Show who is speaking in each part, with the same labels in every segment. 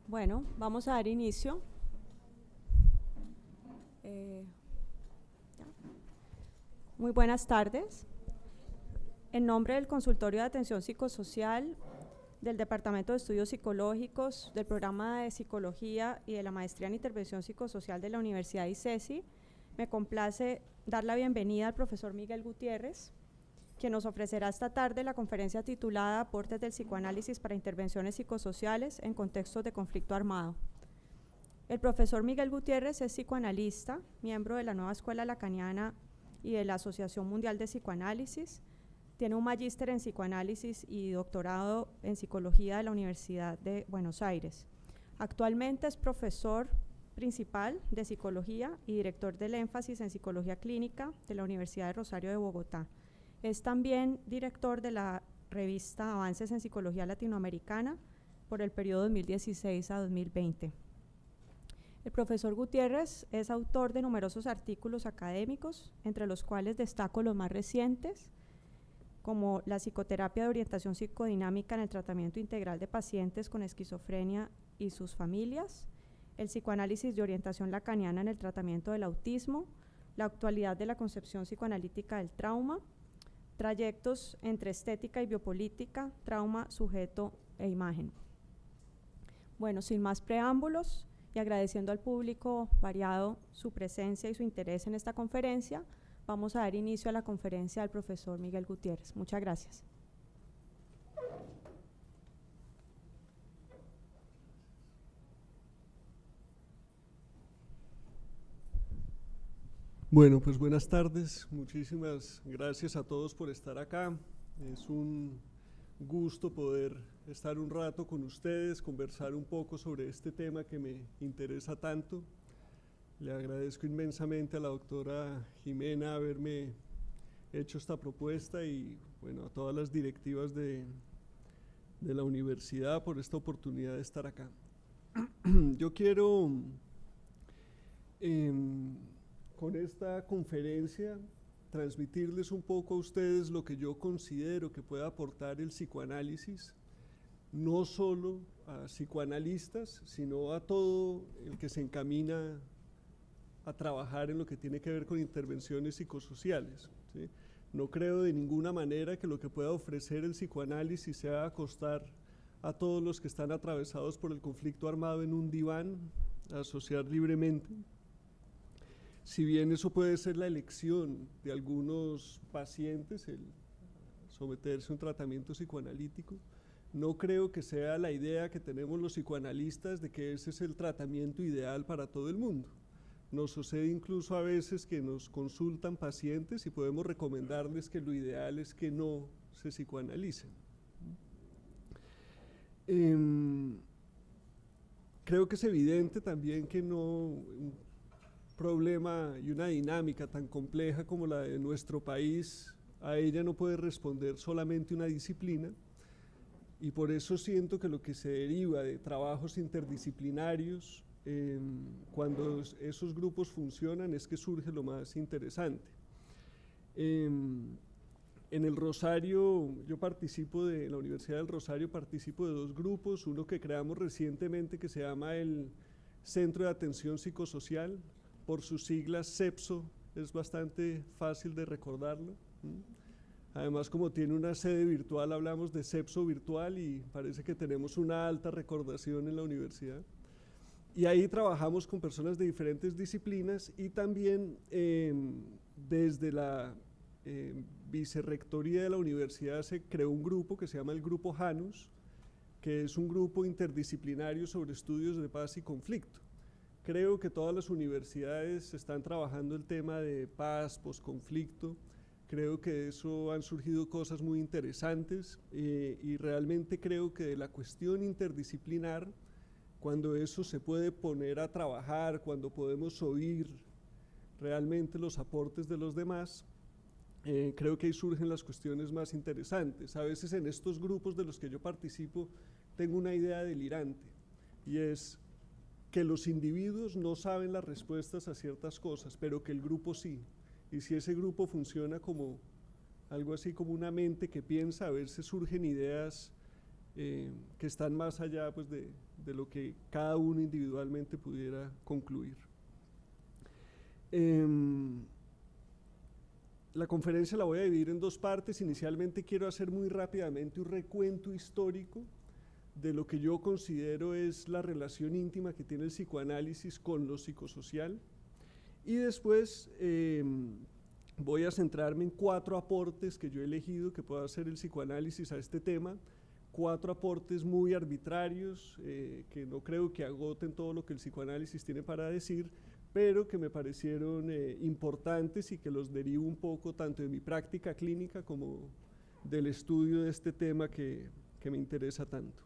Speaker 1: Bueno, vamos a dar inicio. Muy buenas tardes. En nombre del Consultorio de Atención Psicosocial, del Departamento de Estudios Psicológicos, del Programa de Psicología y de la Maestría en Intervención Psicosocial de la Universidad ICESI, me complace dar la bienvenida al profesor Miguel Gutiérrez, quien nos ofrecerá esta tarde la conferencia titulada Aportes del psicoanálisis para intervenciones psicosociales en contextos de conflicto armado. El profesor Miguel Gutiérrez es psicoanalista, miembro de la Nueva Escuela Lacaniana y de la Asociación Mundial de Psicoanálisis. Tiene un magíster en psicoanálisis y doctorado en psicología de la Universidad de Buenos Aires. Actualmente es profesor principal de psicología y director del énfasis en psicología clínica de la Universidad de Rosario de Bogotá. Es también director de la revista Avances en Psicología Latinoamericana por el periodo 2016 a 2020. El profesor Gutiérrez es autor de numerosos artículos académicos, entre los cuales destaco los más recientes, como la psicoterapia de orientación psicodinámica en el tratamiento integral de pacientes con esquizofrenia y sus familias, el psicoanálisis de orientación lacaniana en el tratamiento del autismo, la actualidad de la concepción psicoanalítica del trauma, trayectos entre estética y biopolítica, trauma, sujeto e imagen. Bueno, sin más preámbulos y agradeciendo al público variado su presencia y su interés en esta conferencia, vamos a dar inicio a la conferencia del profesor Miguel Gutiérrez. Muchas gracias.
Speaker 2: Bueno, pues buenas tardes. Muchísimas gracias a todos por estar acá. Es un gusto poder estar un rato con ustedes, conversar un poco sobre este tema que me interesa tanto. Le agradezco inmensamente a la doctora Jimena haberme hecho esta propuesta y bueno, a todas las directivas de la universidad por esta oportunidad de estar acá. Yo quiero con esta conferencia transmitirles un poco a ustedes lo que yo considero que puede aportar el psicoanálisis, no solo a psicoanalistas, sino a todo el que se encamina a trabajar en lo que tiene que ver con intervenciones psicosociales, ¿sí? No creo de ninguna manera que lo que pueda ofrecer el psicoanálisis sea acostar a todos los que están atravesados por el conflicto armado en un diván, a asociar libremente. Si bien eso puede ser la elección de algunos pacientes, el someterse a un tratamiento psicoanalítico, no creo que sea la idea que tenemos los psicoanalistas de que ese es el tratamiento ideal para todo el mundo. Nos sucede incluso a veces que nos consultan pacientes y podemos recomendarles que lo ideal es que no se psicoanalicen. Creo que es evidente también que un problema y una dinámica tan compleja como la de nuestro país, a ella no puede responder solamente una disciplina, y por eso siento que lo que se deriva de trabajos interdisciplinarios, cuando esos grupos funcionan, es que surge lo más interesante. En el Rosario, yo participo de la Universidad del Rosario, participo de dos grupos, uno que creamos recientemente que se llama el Centro de Atención Psicosocial, por sus siglas CEPSO, es bastante fácil de recordarlo. Además, como tiene una sede virtual, hablamos de CEPSO virtual y parece que tenemos una alta recordación en la universidad. Y ahí trabajamos con personas de diferentes disciplinas y también desde la vicerrectoría de la universidad se creó un grupo que se llama el Grupo Janus, que es un grupo interdisciplinario sobre estudios de paz y conflicto. Creo que todas las universidades están trabajando el tema de paz, posconflicto. Creo que de eso han surgido cosas muy interesantes y realmente creo que de la cuestión interdisciplinar, cuando eso se puede poner a trabajar, cuando podemos oír realmente los aportes de los demás, creo que ahí surgen las cuestiones más interesantes. A veces en estos grupos de los que yo participo tengo una idea delirante y es que los individuos no saben las respuestas a ciertas cosas, pero que el grupo sí. Y si ese grupo funciona como algo así como una mente que piensa, a veces surgen ideas que están más allá pues, de lo que cada uno individualmente pudiera concluir. La conferencia la voy a dividir en dos partes. Inicialmente quiero hacer muy rápidamente un recuento histórico de lo que yo considero es la relación íntima que tiene el psicoanálisis con lo psicosocial, y después voy a centrarme en 4 aportes que yo he elegido que pueda hacer el psicoanálisis a este tema, 4 aportes muy arbitrarios que no creo que agoten todo lo que el psicoanálisis tiene para decir, pero que me parecieron importantes y que los derivo un poco tanto de mi práctica clínica como del estudio de este tema que me interesa tanto.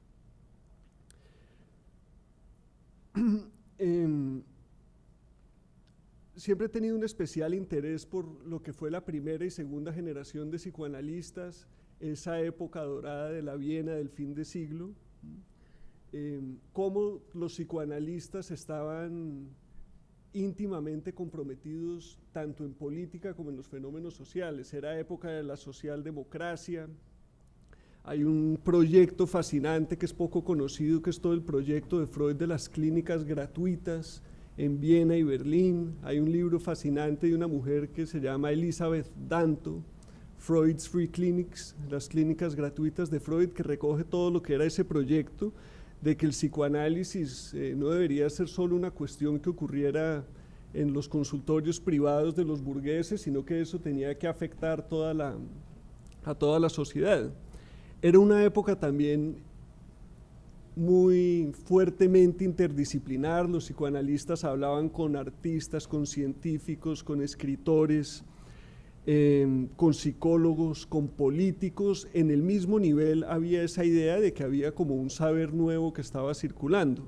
Speaker 2: Siempre he tenido un especial interés por lo que fue la primera y segunda generación de psicoanalistas, esa época dorada de la Viena del fin de siglo, cómo los psicoanalistas estaban íntimamente comprometidos tanto en política como en los fenómenos sociales. Era época de la socialdemocracia. Hay un proyecto fascinante que es poco conocido, que es todo el proyecto de Freud de las clínicas gratuitas en Viena y Berlín. Hay un libro fascinante de una mujer que se llama Elizabeth Danto, Freud's Free Clinics, las clínicas gratuitas de Freud, que recoge todo lo que era ese proyecto de que el psicoanálisis no debería ser solo una cuestión que ocurriera en los consultorios privados de los burgueses, sino que eso tenía que afectar a toda la sociedad. Era una época también muy fuertemente interdisciplinar. Los psicoanalistas hablaban con artistas, con científicos, con escritores, con psicólogos, con políticos. En el mismo nivel había esa idea de que había como un saber nuevo que estaba circulando.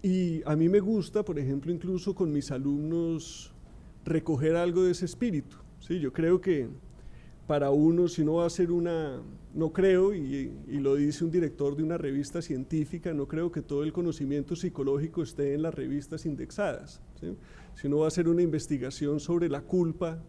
Speaker 2: Y a mí me gusta, por ejemplo, incluso con mis alumnos, recoger algo de ese espíritu. ¿Sí? Yo creo que para uno, si uno va a hacer no creo, y lo dice un director de una revista científica, no creo que todo el conocimiento psicológico esté en las revistas indexadas, ¿sí? Si uno va a hacer una investigación sobre la culpa,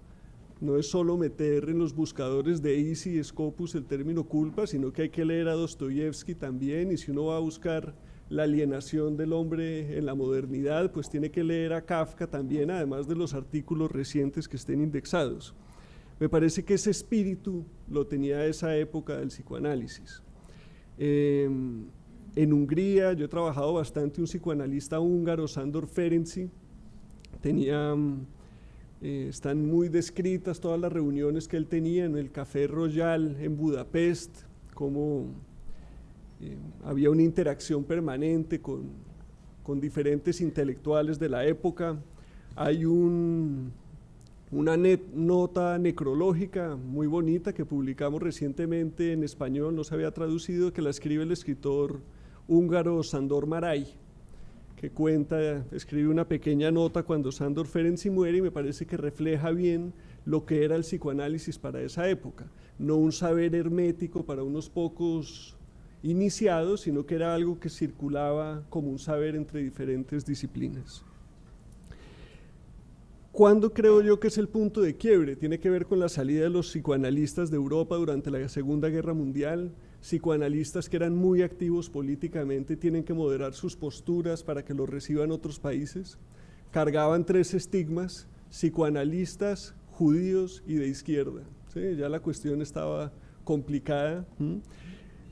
Speaker 2: no es solo meter en los buscadores de Easy y Scopus el término culpa, sino que hay que leer a Dostoyevsky también, y si uno va a buscar la alienación del hombre en la modernidad, pues tiene que leer a Kafka también, además de los artículos recientes que estén indexados. Me parece que ese espíritu lo tenía esa época del psicoanálisis. En Hungría yo he trabajado bastante, un psicoanalista húngaro, Sándor Ferenczi, están muy descritas todas las reuniones que él tenía en el Café Royal en Budapest, cómo había una interacción permanente con diferentes intelectuales de la época. Hay una nota necrológica muy bonita que publicamos recientemente en español, no se había traducido, que la escribe el escritor húngaro Sándor Márai, que escribe una pequeña nota cuando Sándor Ferenczi muere, y me parece que refleja bien lo que era el psicoanálisis para esa época. No un saber hermético para unos pocos iniciados, sino que era algo que circulaba como un saber entre diferentes disciplinas. ¿Cuándo creo yo que es el punto de quiebre? Tiene que ver con la salida de los psicoanalistas de Europa durante la Segunda Guerra Mundial. Psicoanalistas que eran muy activos políticamente tienen que moderar sus posturas para que los reciban otros países. Cargaban 3 estigmas: psicoanalistas, judíos y de izquierda. ¿Sí? Ya la cuestión estaba complicada.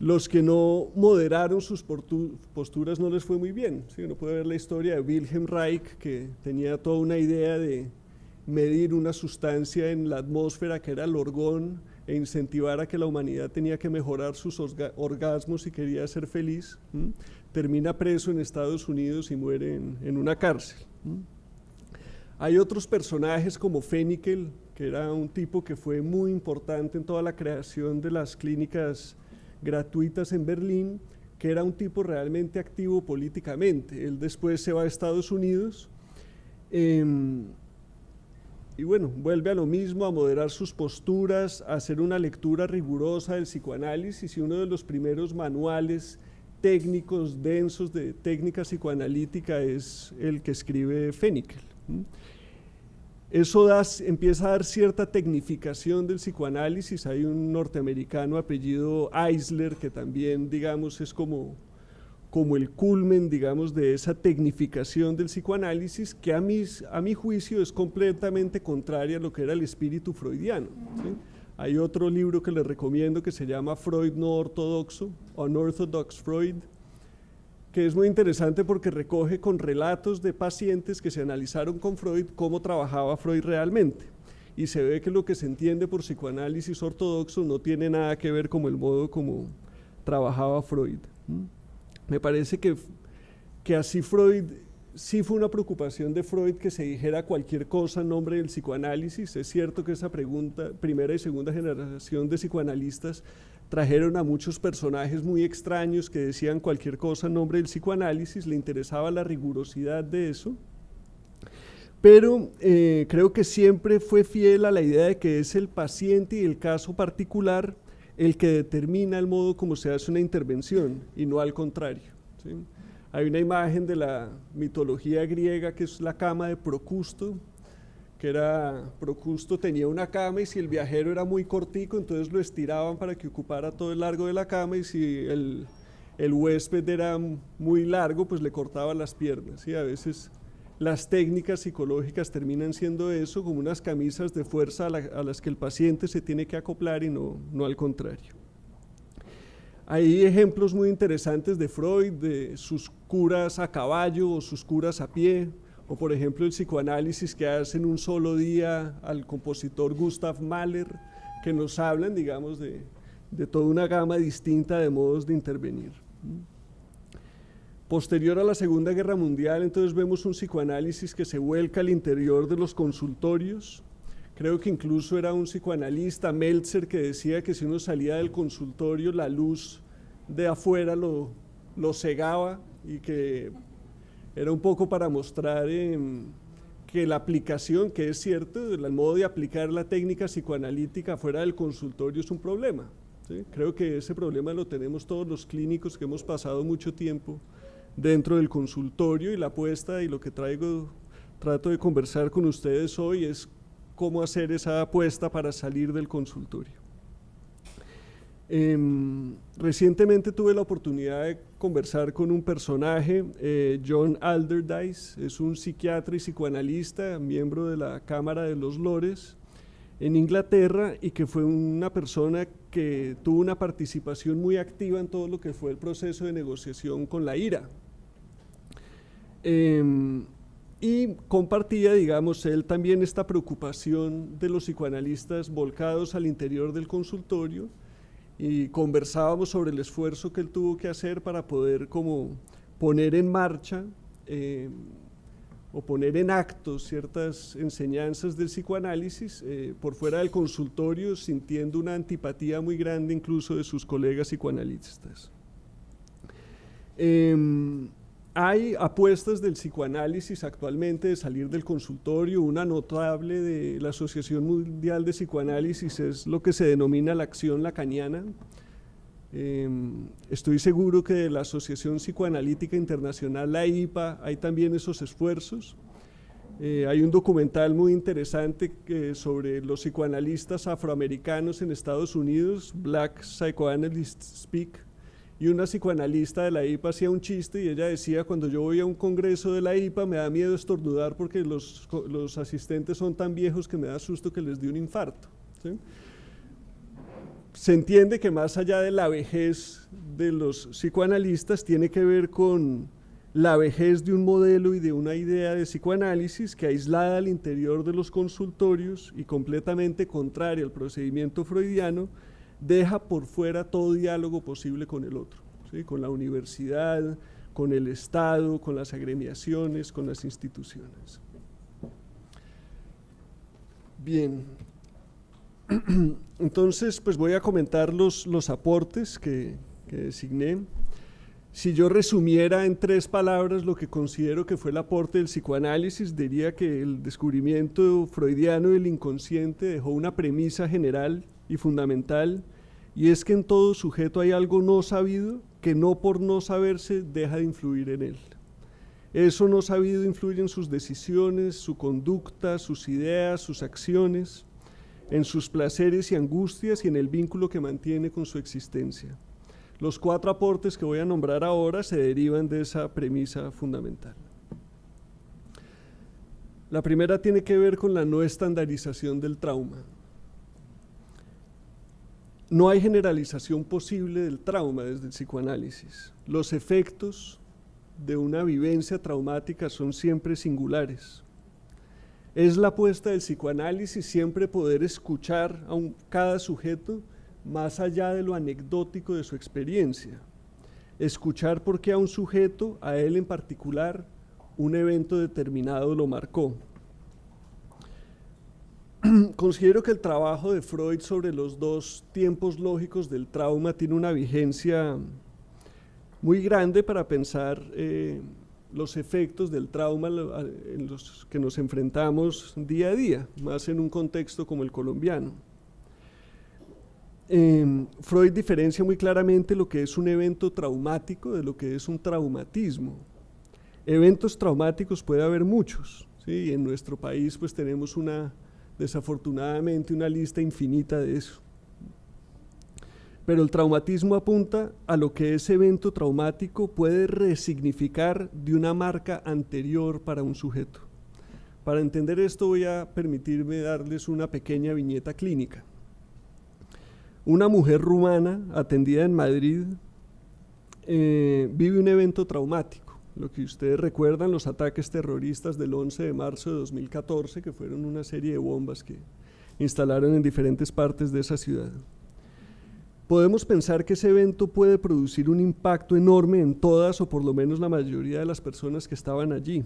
Speaker 2: Los que no moderaron sus posturas no les fue muy bien. ¿Sí? Uno puede ver la historia de Wilhelm Reich, que tenía toda una idea de medir una sustancia en la atmósfera que era el orgón, e incentivar a que la humanidad tenía que mejorar sus orgasmos si quería ser feliz. Termina preso en Estados Unidos y muere en una cárcel. Hay otros personajes como Fennikel, que era un tipo que fue muy importante en toda la creación de las clínicas gratuitas en Berlín, que era un tipo realmente activo políticamente. Él después se va a Estados Unidos y bueno, vuelve a lo mismo, a moderar sus posturas, a hacer una lectura rigurosa del psicoanálisis, y uno de los primeros manuales técnicos densos de técnica psicoanalítica es el que escribe Fennikel. Eso empieza a dar cierta tecnificación del psicoanálisis. Hay un norteamericano apellido Eisler que también, digamos, es como el culmen, digamos, de esa tecnificación del psicoanálisis, que a mi juicio es completamente contraria a lo que era el espíritu freudiano, ¿sí? Hay otro libro que les recomiendo que se llama Freud no ortodoxo, Unorthodox Freud, que es muy interesante porque recoge con relatos de pacientes que se analizaron con Freud cómo trabajaba Freud realmente. Y se ve que lo que se entiende por psicoanálisis ortodoxo no tiene nada que ver con el modo como trabajaba Freud. Me parece que así Freud, sí fue una preocupación de Freud que se dijera cualquier cosa en nombre del psicoanálisis. Es cierto que esa primera y segunda generación de psicoanalistas trajeron a muchos personajes muy extraños que decían cualquier cosa en nombre del psicoanálisis, le interesaba la rigurosidad de eso, pero creo que siempre fue fiel a la idea de que es el paciente y el caso particular el que determina el modo como se hace una intervención y no al contrario, ¿sí? Hay una imagen de la mitología griega que es la cama de Procusto, Procusto tenía una cama y si el viajero era muy cortico, entonces lo estiraban para que ocupara todo el largo de la cama, y si el huésped era muy largo, pues le cortaban las piernas, ¿sí? A veces las técnicas psicológicas terminan siendo eso, como unas camisas de fuerza a las que el paciente se tiene que acoplar y no al contrario. Hay ejemplos muy interesantes de Freud, de sus curas a caballo o sus curas a pie, o por ejemplo el psicoanálisis que hace en un solo día al compositor Gustav Mahler, que nos hablan, digamos, de toda una gama distinta de modos de intervenir. Posterior a la Segunda Guerra Mundial, entonces vemos un psicoanálisis que se vuelca al interior de los consultorios. Creo que incluso era un psicoanalista, Meltzer, que decía que si uno salía del consultorio, la luz de afuera lo cegaba, y que era un poco para mostrar que la aplicación, que es cierto, el modo de aplicar la técnica psicoanalítica fuera del consultorio es un problema, ¿sí? Creo que ese problema lo tenemos todos los clínicos que hemos pasado mucho tiempo dentro del consultorio, y la apuesta y lo que trato de conversar con ustedes hoy es cómo hacer esa apuesta para salir del consultorio. Recientemente tuve la oportunidad de conversar con un personaje, John Alderdice, es un psiquiatra y psicoanalista, miembro de la Cámara de los Lores en Inglaterra, y que fue una persona que tuvo una participación muy activa en todo lo que fue el proceso de negociación con la IRA. Y compartía, digamos, él también esta preocupación de los psicoanalistas volcados al interior del consultorio, y conversábamos sobre el esfuerzo que él tuvo que hacer para poder como poner en marcha o poner en acto ciertas enseñanzas del psicoanálisis por fuera del consultorio, sintiendo una antipatía muy grande incluso de sus colegas psicoanalistas. Hay apuestas del psicoanálisis actualmente de salir del consultorio. Una notable de la Asociación Mundial de Psicoanálisis es lo que se denomina la acción lacaniana. Estoy seguro que de la Asociación Psicoanalítica Internacional, la IPA, hay también esos esfuerzos. Hay un documental muy interesante sobre los psicoanalistas afroamericanos en Estados Unidos, Black Psychoanalysts Speak, y una psicoanalista de la IPA hacía un chiste y ella decía: cuando yo voy a un congreso de la IPA me da miedo estornudar porque los asistentes son tan viejos que me da susto que les dé un infarto, ¿sí? Se entiende que más allá de la vejez de los psicoanalistas tiene que ver con la vejez de un modelo y de una idea de psicoanálisis que, aislada al interior de los consultorios y completamente contraria al procedimiento freudiano, deja por fuera todo diálogo posible con el otro, ¿sí? Con la universidad, con el Estado, con las agremiaciones, con las instituciones. Bien, entonces pues voy a comentar los aportes que designé. Si yo resumiera en 3 palabras lo que considero que fue el aporte del psicoanálisis, diría que el descubrimiento freudiano del inconsciente dejó una premisa general y fundamental, y es que en todo sujeto hay algo no sabido que no por no saberse deja de influir en él. Eso no sabido influye en sus decisiones, su conducta, sus ideas, sus acciones, en sus placeres y angustias y en el vínculo que mantiene con su existencia. Los 4 aportes que voy a nombrar ahora se derivan de esa premisa fundamental. La primera tiene que ver con la no estandarización del trauma. No hay generalización posible del trauma desde el psicoanálisis. Los efectos de una vivencia traumática son siempre singulares. Es la apuesta del psicoanálisis siempre poder escuchar a cada sujeto más allá de lo anecdótico de su experiencia. Escuchar por qué a un sujeto, a él en particular, un evento determinado lo marcó. Considero que el trabajo de Freud sobre los 2 tiempos lógicos del trauma tiene una vigencia muy grande para pensar los efectos del trauma en los que nos enfrentamos día a día, más en un contexto como el colombiano. Freud diferencia muy claramente lo que es un evento traumático de lo que es un traumatismo. Eventos traumáticos puede haber muchos, ¿sí? Y en nuestro país pues tenemos desafortunadamente una lista infinita de eso. Pero el traumatismo apunta a lo que ese evento traumático puede resignificar de una marca anterior para un sujeto. Para entender esto voy a permitirme darles una pequeña viñeta clínica. Una mujer rumana atendida en Madrid vive un evento traumático. Lo que ustedes recuerdan, los ataques terroristas del 11 de marzo de 2014, que fueron una serie de bombas que instalaron en diferentes partes de esa ciudad. Podemos pensar que ese evento puede producir un impacto enorme en todas o por lo menos la mayoría de las personas que estaban allí.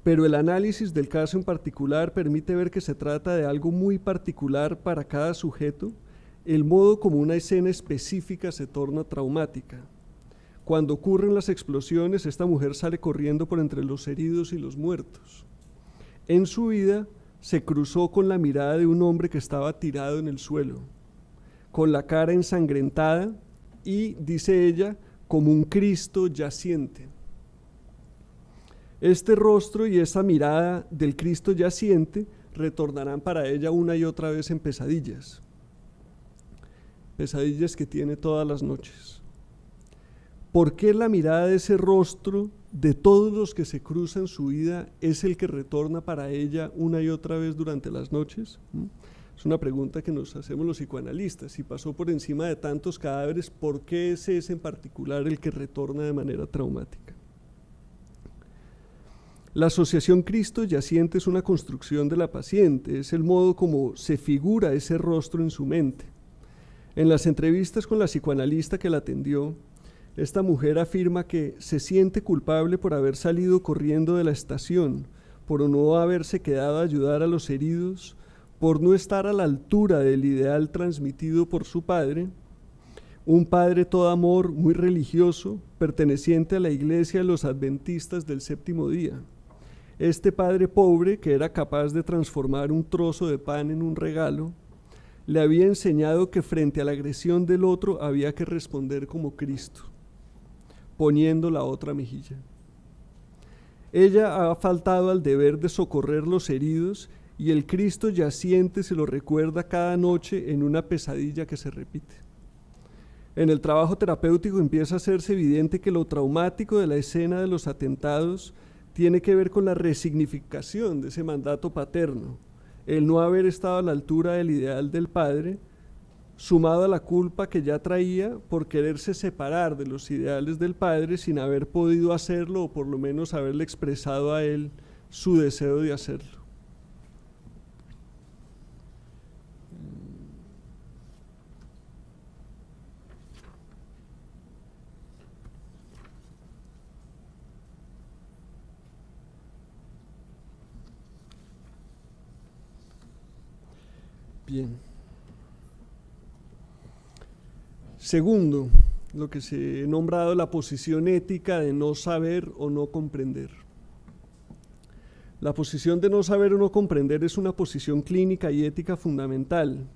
Speaker 2: Pero el análisis del caso en particular permite ver que se trata de algo muy particular para cada sujeto, el modo como una escena específica se torna traumática. Cuando ocurren las explosiones, esta mujer sale corriendo por entre los heridos y los muertos. En su vida se cruzó con la mirada de un hombre que estaba tirado en el suelo, con la cara ensangrentada y, dice ella, como un Cristo yaciente. Este rostro y esa mirada del Cristo yaciente retornarán para ella una y otra vez en pesadillas. Pesadillas que tiene todas las noches. ¿Por qué la mirada de ese rostro de todos los que se cruzan su vida es el que retorna para ella una y otra vez durante las noches? Es una pregunta que nos hacemos los psicoanalistas. Si pasó por encima de tantos cadáveres, ¿por qué es ese en particular el que retorna de manera traumática? La asociación Cristo yaciente es una construcción de la paciente, es el modo como se figura ese rostro en su mente. En las entrevistas con la psicoanalista que la atendió, esta mujer afirma que se siente culpable por haber salido corriendo de la estación, por no haberse quedado a ayudar a los heridos, por no estar a la altura del ideal transmitido por su padre, un padre todo amor, muy religioso, perteneciente a la iglesia de los adventistas del séptimo día. Este padre pobre, que era capaz de transformar un trozo de pan en un regalo, le había enseñado que frente a la agresión del otro había que responder como Cristo, poniendo la otra mejilla. Ella ha faltado al deber de socorrer los heridos y el Cristo yaciente se lo recuerda cada noche en una pesadilla que se repite. En el trabajo terapéutico empieza a hacerse evidente que lo traumático de la escena de los atentados tiene que ver con la resignificación de ese mandato paterno, el no haber estado a la altura del ideal del padre, sumado a la culpa que ya traía por quererse separar de los ideales del padre sin haber podido hacerlo o por lo menos haberle expresado a él su deseo de hacerlo. Bien. Segundo, lo que se ha nombrado la posición ética de no saber o no comprender. La posición de no saber o no comprender es una posición clínica y ética fundamental,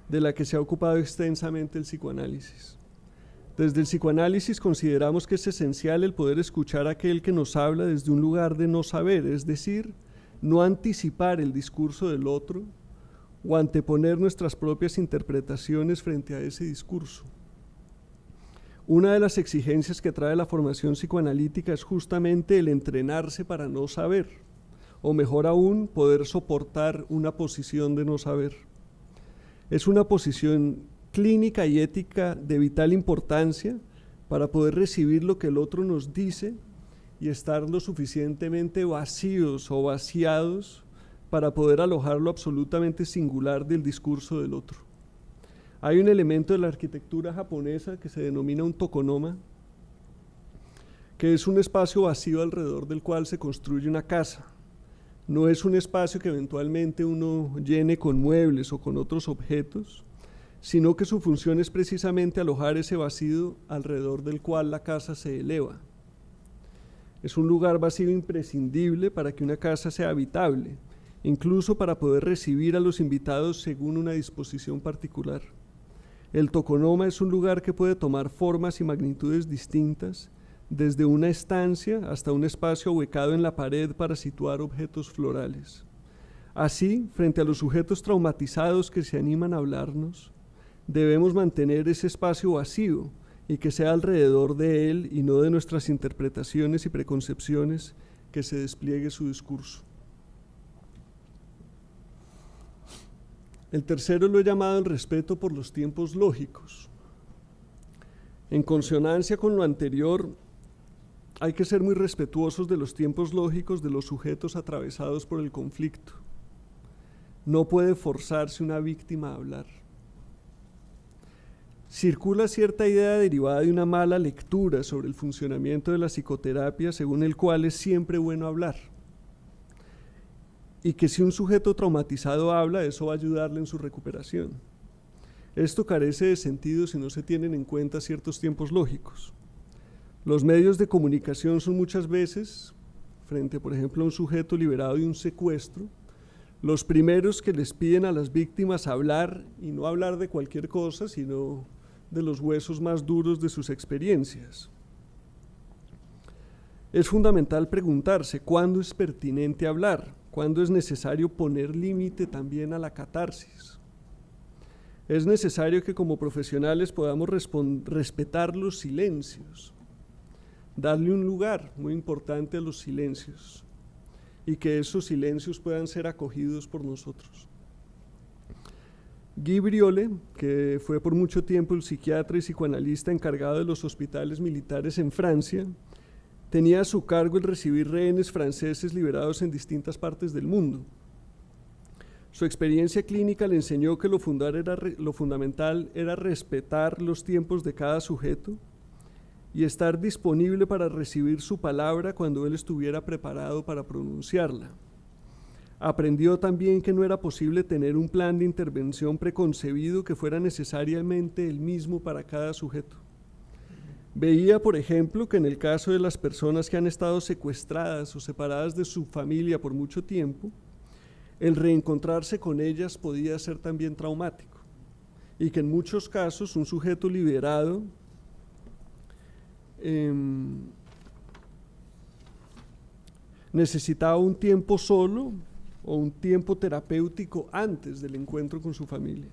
Speaker 2: de la que se ha ocupado extensamente el psicoanálisis. Desde el psicoanálisis consideramos que es esencial el poder escuchar a aquel que nos habla desde un lugar de no saber, es decir, no anticipar el discurso del otro o anteponer nuestras propias interpretaciones frente a ese discurso. Una de las exigencias que trae la formación psicoanalítica es justamente el entrenarse para no saber, o mejor aún, poder soportar una posición de no saber. Es una posición clínica y ética de vital importancia para poder recibir lo que el otro nos dice y estar lo suficientemente vacíos o vaciados para poder alojar lo absolutamente singular del discurso del otro. Hay un elemento de la arquitectura japonesa que se denomina un tokonoma, que es un espacio vacío alrededor del cual se construye una casa. No es un espacio que eventualmente uno llene con muebles o con otros objetos, sino que su función es precisamente alojar ese vacío alrededor del cual la casa se eleva. Es un lugar vacío imprescindible para que una casa sea habitable, incluso para poder recibir a los invitados según una disposición particular. El tokonoma es un lugar que puede tomar formas y magnitudes distintas, desde una estancia hasta un espacio ubicado en la pared para situar objetos florales. Así, frente a los sujetos traumatizados que se animan a hablarnos, debemos mantener ese espacio vacío y que sea alrededor de él y no de nuestras interpretaciones y preconcepciones que se despliegue su discurso. El tercero lo he llamado el respeto por los tiempos lógicos. En consonancia con lo anterior, hay que ser muy respetuosos de los tiempos lógicos de los sujetos atravesados por el conflicto. No puede forzarse una víctima a hablar. Circula cierta idea derivada de una mala lectura sobre el funcionamiento de la psicoterapia, según el cual es siempre bueno hablar. Y que si un sujeto traumatizado habla, eso va a ayudarle en su recuperación. Esto carece de sentido si no se tienen en cuenta ciertos tiempos lógicos. Los medios de comunicación son muchas veces, frente por ejemplo a un sujeto liberado de un secuestro, los primeros que les piden a las víctimas hablar, y no hablar de cualquier cosa, sino de los huesos más duros de sus experiencias. Es fundamental preguntarse cuándo es pertinente hablar, cuándo es necesario poner límite también a la catarsis. Es necesario que como profesionales podamos respetar los silencios, darle un lugar muy importante a los silencios y que esos silencios puedan ser acogidos por nosotros. Guy Briole, que fue por mucho tiempo el psiquiatra y psicoanalista encargado de los hospitales militares en Francia, tenía a su cargo el recibir rehenes franceses liberados en distintas partes del mundo. Su experiencia clínica le enseñó que lo fundamental era respetar los tiempos de cada sujeto y estar disponible para recibir su palabra cuando él estuviera preparado para pronunciarla. Aprendió también que no era posible tener un plan de intervención preconcebido que fuera necesariamente el mismo para cada sujeto. Veía, por ejemplo, que en el caso de las personas que han estado secuestradas o separadas de su familia por mucho tiempo, el reencontrarse con ellas podía ser también traumático y que en muchos casos un sujeto liberado necesitaba un tiempo solo o un tiempo terapéutico antes del encuentro con su familia.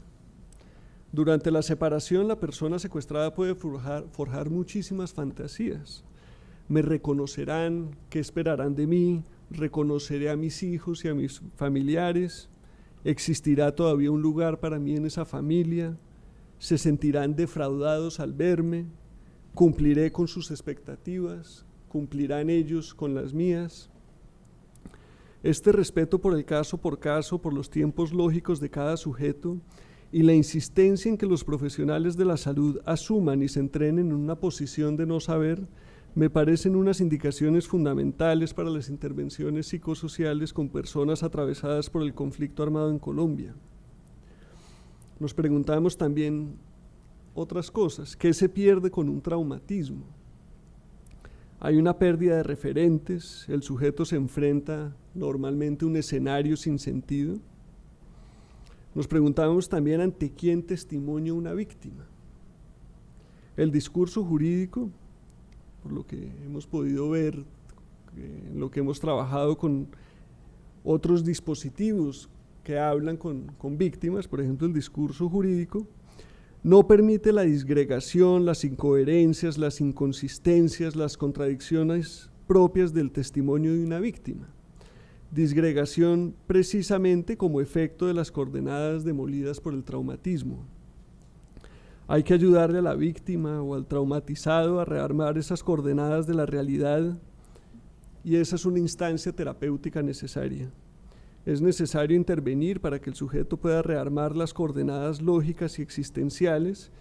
Speaker 2: Durante la separación, la persona secuestrada puede forjar muchísimas fantasías. Me reconocerán, ¿qué esperarán de mí? Reconoceré a mis hijos y a mis familiares. ¿Existirá todavía un lugar para mí en esa familia? ¿Se sentirán defraudados al verme? ¿Cumpliré con sus expectativas? ¿Cumplirán ellos con las mías? Este respeto por el caso por caso, por los tiempos lógicos de cada sujeto y la insistencia en que los profesionales de la salud asuman y se entrenen en una posición de no saber, me parecen unas indicaciones fundamentales para las intervenciones psicosociales con personas atravesadas por el conflicto armado en Colombia. Nos preguntamos también otras cosas. ¿Qué se pierde con un traumatismo? Hay una pérdida de referentes, el sujeto se enfrenta normalmente a un escenario sin sentido. Nos preguntamos también ante quién testimonia una víctima. El discurso jurídico, por lo que hemos podido ver, en lo que hemos trabajado con otros dispositivos que hablan con víctimas, por ejemplo el discurso jurídico, no permite la disgregación, las incoherencias, las inconsistencias, las contradicciones propias del testimonio de una víctima. Disgregación precisamente como efecto de las coordenadas demolidas por el traumatismo. Hay que ayudarle a la víctima o al traumatizado a rearmar esas coordenadas de la realidad, y esa es una instancia terapéutica necesaria. Es necesario intervenir para que el sujeto pueda rearmar las coordenadas lógicas y existenciales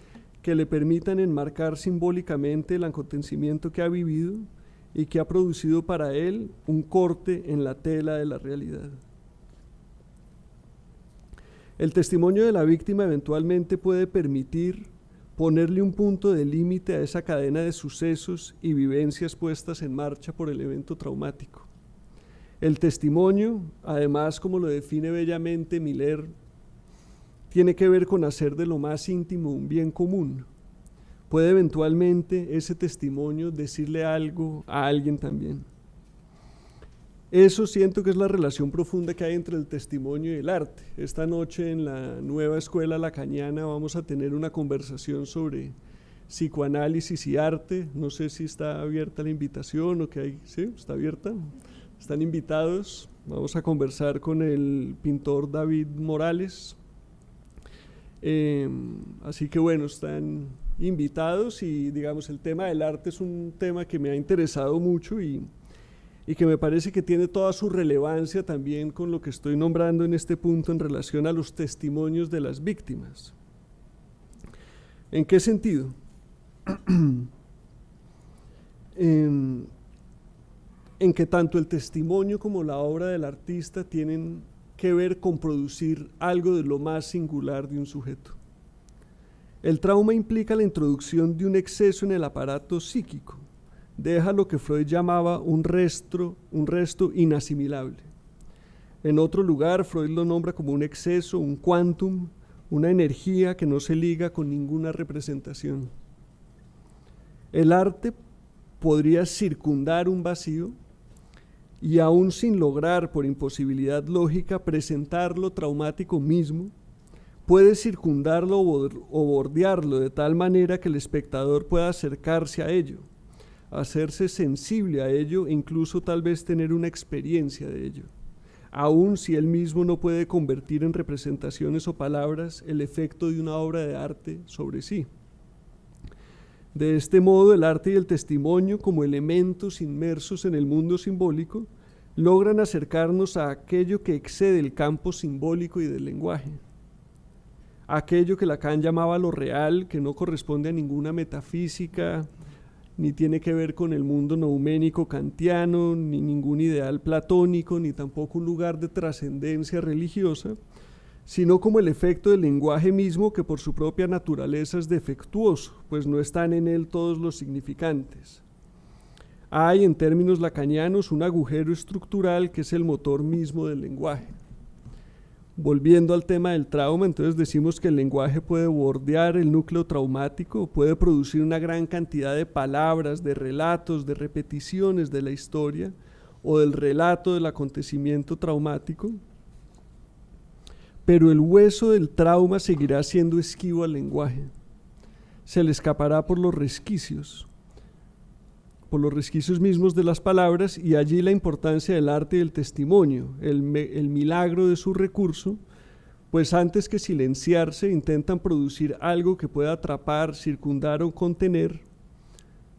Speaker 2: que le permitan enmarcar simbólicamente el acontecimiento que ha vivido y que ha producido para él un corte en la tela de la realidad. El testimonio de la víctima eventualmente puede permitir ponerle un punto de límite a esa cadena de sucesos y vivencias puestas en marcha por el evento traumático. El testimonio, además, como lo define bellamente Miller, tiene que ver con hacer de lo más íntimo un bien común. Puede eventualmente ese testimonio decirle algo a alguien también. Eso siento que es la relación profunda que hay entre el testimonio y el arte. Esta noche en la nueva escuela lacaniana vamos a tener una conversación sobre psicoanálisis y arte. No sé si está abierta la invitación o qué hay. ¿Sí? ¿Está abierta? Están invitados. Vamos a conversar con el pintor David Morales. Así que bueno, están invitados y digamos el tema del arte es un tema que me ha interesado mucho y que me parece que tiene toda su relevancia también con lo que estoy nombrando en este punto en relación a los testimonios de las víctimas. ¿En qué sentido? En que tanto el testimonio como la obra del artista tienen que ver con producir algo de lo más singular de un sujeto. El trauma implica la introducción de un exceso en el aparato psíquico. Deja lo que Freud llamaba un resto inasimilable. En otro lugar, Freud lo nombra como un exceso, un quantum, una energía que no se liga con ninguna representación. El arte podría circundar un vacío y aún sin lograr por imposibilidad lógica presentar lo traumático mismo, puede circundarlo o bordearlo de tal manera que el espectador pueda acercarse a ello, hacerse sensible a ello e incluso tal vez tener una experiencia de ello, aun si él mismo no puede convertir en representaciones o palabras el efecto de una obra de arte sobre sí. De este modo, el arte y el testimonio, como elementos inmersos en el mundo simbólico, logran acercarnos a aquello que excede el campo simbólico y del lenguaje. Aquello que Lacan llamaba lo real, que no corresponde a ninguna metafísica, ni tiene que ver con el mundo nouménico kantiano, ni ningún ideal platónico, ni tampoco un lugar de trascendencia religiosa, sino como el efecto del lenguaje mismo, que por su propia naturaleza es defectuoso, pues no están en él todos los significantes. Hay, en términos lacanianos, un agujero estructural que es el motor mismo del lenguaje. Volviendo al tema del trauma, entonces decimos que el lenguaje puede bordear el núcleo traumático, puede producir una gran cantidad de palabras, de relatos, de repeticiones de la historia o del relato del acontecimiento traumático, pero el hueso del trauma seguirá siendo esquivo al lenguaje. Se le escapará por los resquicios mismos de las palabras, y allí la importancia del arte y del testimonio, el milagro de su recurso, pues antes que silenciarse intentan producir algo que pueda atrapar, circundar o contener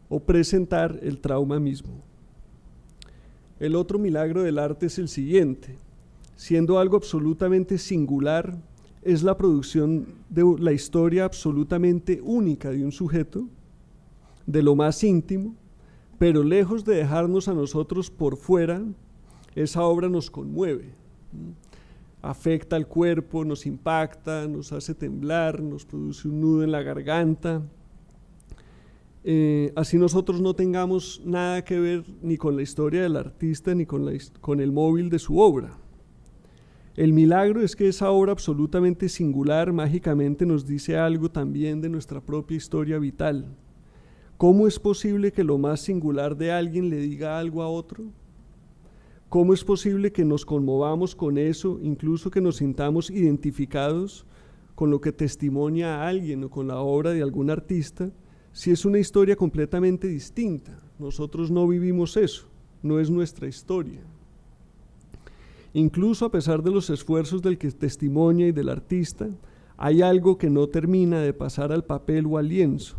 Speaker 2: o presentar el trauma mismo. El otro milagro del arte es el siguiente: siendo algo absolutamente singular, es la producción de la historia absolutamente única de un sujeto, de lo más íntimo, pero lejos de dejarnos a nosotros por fuera, esa obra nos conmueve, afecta al cuerpo, nos impacta, nos hace temblar, nos produce un nudo en la garganta. Así nosotros no tengamos nada que ver ni con la historia del artista ni con el móvil de su obra. El milagro es que esa obra absolutamente singular mágicamente nos dice algo también de nuestra propia historia vital, ¿Cómo es posible que lo más singular de alguien le diga algo a otro? ¿Cómo es posible que nos conmovamos con eso, incluso que nos sintamos identificados con lo que testimonia a alguien o con la obra de algún artista, si es una historia completamente distinta? Nosotros no vivimos eso, no es nuestra historia. Incluso a pesar de los esfuerzos del que testimonia y del artista, hay algo que no termina de pasar al papel o al lienzo,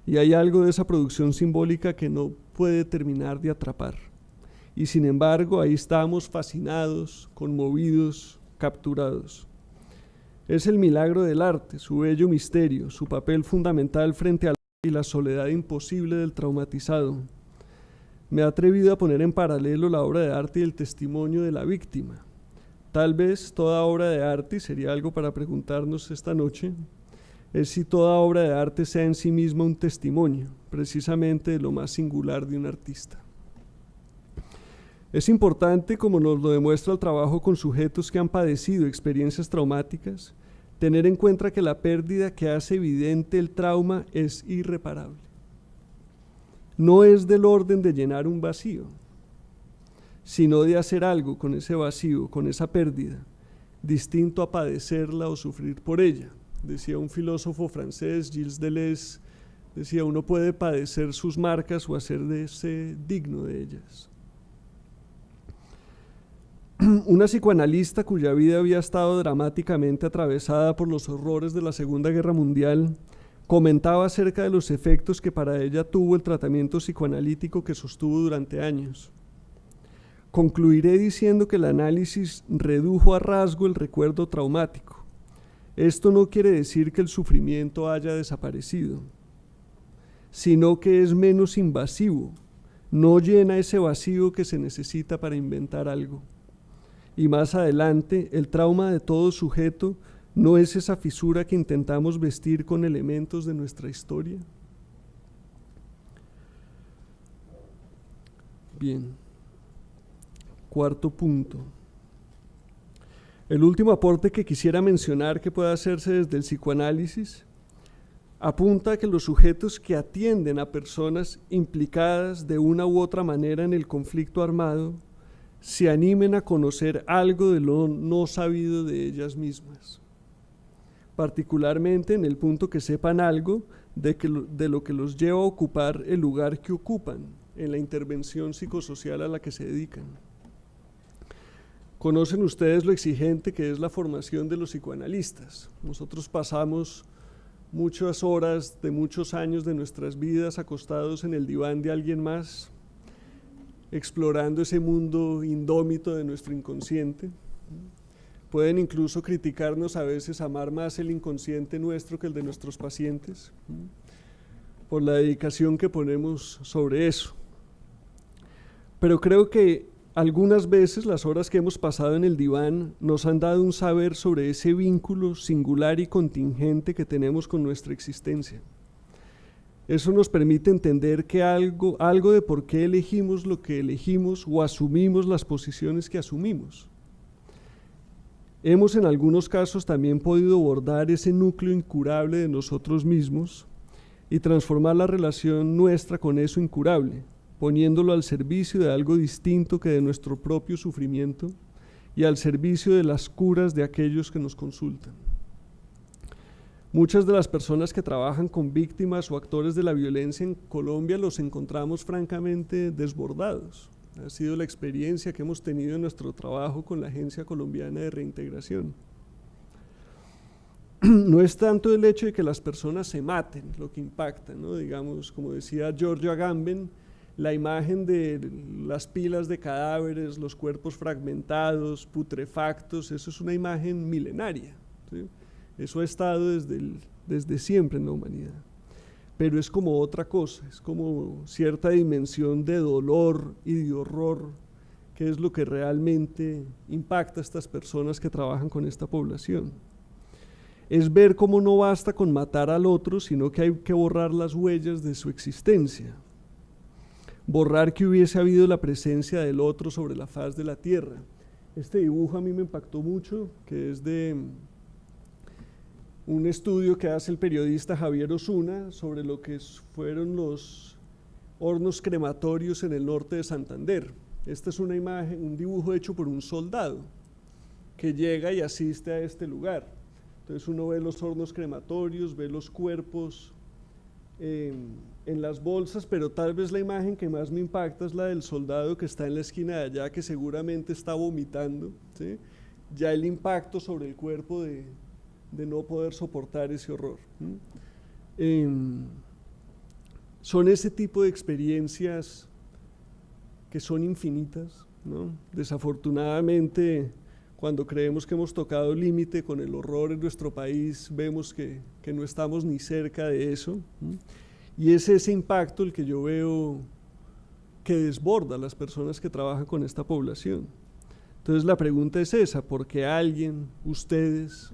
Speaker 2: y hay algo de esa producción simbólica que no puede terminar de atrapar. Y sin embargo, ahí estamos fascinados, conmovidos, capturados. Es el milagro del arte, su bello misterio, su papel fundamental frente a la soledad imposible del traumatizado. Me he atrevido a poner en paralelo la obra de arte y el testimonio de la víctima. Tal vez toda obra de arte, y sería algo para preguntarnos esta noche, es si toda obra de arte sea en sí misma un testimonio, precisamente de lo más singular de un artista. Es importante, como nos lo demuestra el trabajo con sujetos que han padecido experiencias traumáticas, tener en cuenta que la pérdida que hace evidente el trauma es irreparable. No es del orden de llenar un vacío, sino de hacer algo con ese vacío, con esa pérdida, distinto a padecerla o sufrir por ella. Decía un filósofo francés, Gilles Deleuze, decía, uno puede padecer sus marcas o hacerse digno de ellas. Una psicoanalista cuya vida había estado dramáticamente atravesada por los horrores de la Segunda Guerra Mundial, comentaba acerca de los efectos que para ella tuvo el tratamiento psicoanalítico que sostuvo durante años. Concluiré diciendo que el análisis redujo a rasgo el recuerdo traumático. Esto no quiere decir que el sufrimiento haya desaparecido, sino que es menos invasivo, no llena ese vacío que se necesita para inventar algo. Y más adelante, el trauma de todo sujeto no es esa fisura que intentamos vestir con elementos de nuestra historia. Bien. Cuarto punto. El último aporte que quisiera mencionar que puede hacerse desde el psicoanálisis apunta a que los sujetos que atienden a personas implicadas de una u otra manera en el conflicto armado se animen a conocer algo de lo no sabido de ellas mismas, particularmente en el punto que sepan algo de lo que los lleva a ocupar el lugar que ocupan en la intervención psicosocial a la que se dedican. Conocen ustedes lo exigente que es la formación de los psicoanalistas. Nosotros pasamos muchas horas de muchos años de nuestras vidas acostados en el diván de alguien más, explorando ese mundo indómito de nuestro inconsciente. Pueden incluso criticarnos a veces, amar más el inconsciente nuestro que el de nuestros pacientes, por la dedicación que ponemos sobre eso. Pero creo que algunas veces las horas que hemos pasado en el diván nos han dado un saber sobre ese vínculo singular y contingente que tenemos con nuestra existencia. Eso nos permite entender que algo de por qué elegimos lo que elegimos o asumimos las posiciones que asumimos. Hemos en algunos casos también podido bordar ese núcleo incurable de nosotros mismos y transformar la relación nuestra con eso incurable, poniéndolo al servicio de algo distinto que de nuestro propio sufrimiento y al servicio de las curas de aquellos que nos consultan. Muchas de las personas que trabajan con víctimas o actores de la violencia en Colombia los encontramos francamente desbordados. Ha sido la experiencia que hemos tenido en nuestro trabajo con la Agencia Colombiana de Reintegración. No es tanto el hecho de que las personas se maten lo que impacta, ¿no? Digamos, como decía Giorgio Agamben, la imagen de las pilas de cadáveres, los cuerpos fragmentados, putrefactos, eso es una imagen milenaria, ¿sí? Eso ha estado desde siempre en la humanidad. Pero es como otra cosa, es como cierta dimensión de dolor y de horror, que es lo que realmente impacta a estas personas que trabajan con esta población. Es ver cómo no basta con matar al otro, sino que hay que borrar las huellas de su existencia. Borrar que hubiese habido la presencia del otro sobre la faz de la tierra. Este dibujo a mí me impactó mucho, que es de un estudio que hace el periodista Javier Osuna sobre lo que fueron los hornos crematorios en el norte de Santander. Esta es una imagen, un dibujo hecho por un soldado que llega y asiste a este lugar. Entonces uno ve los hornos crematorios, ve los cuerpos en las bolsas, pero tal vez la imagen que más me impacta es la del soldado que está en la esquina de allá, que seguramente está vomitando, ¿sí? Ya el impacto sobre el cuerpo de no poder soportar ese horror. Son ese tipo de experiencias que son infinitas, ¿no? Desafortunadamente, cuando creemos que hemos tocado límite con el horror en nuestro país, vemos que no estamos ni cerca de eso, ¿no? Y es ese impacto el que yo veo que desborda a las personas que trabajan con esta población. Entonces la pregunta es esa: ¿por qué alguien, ustedes,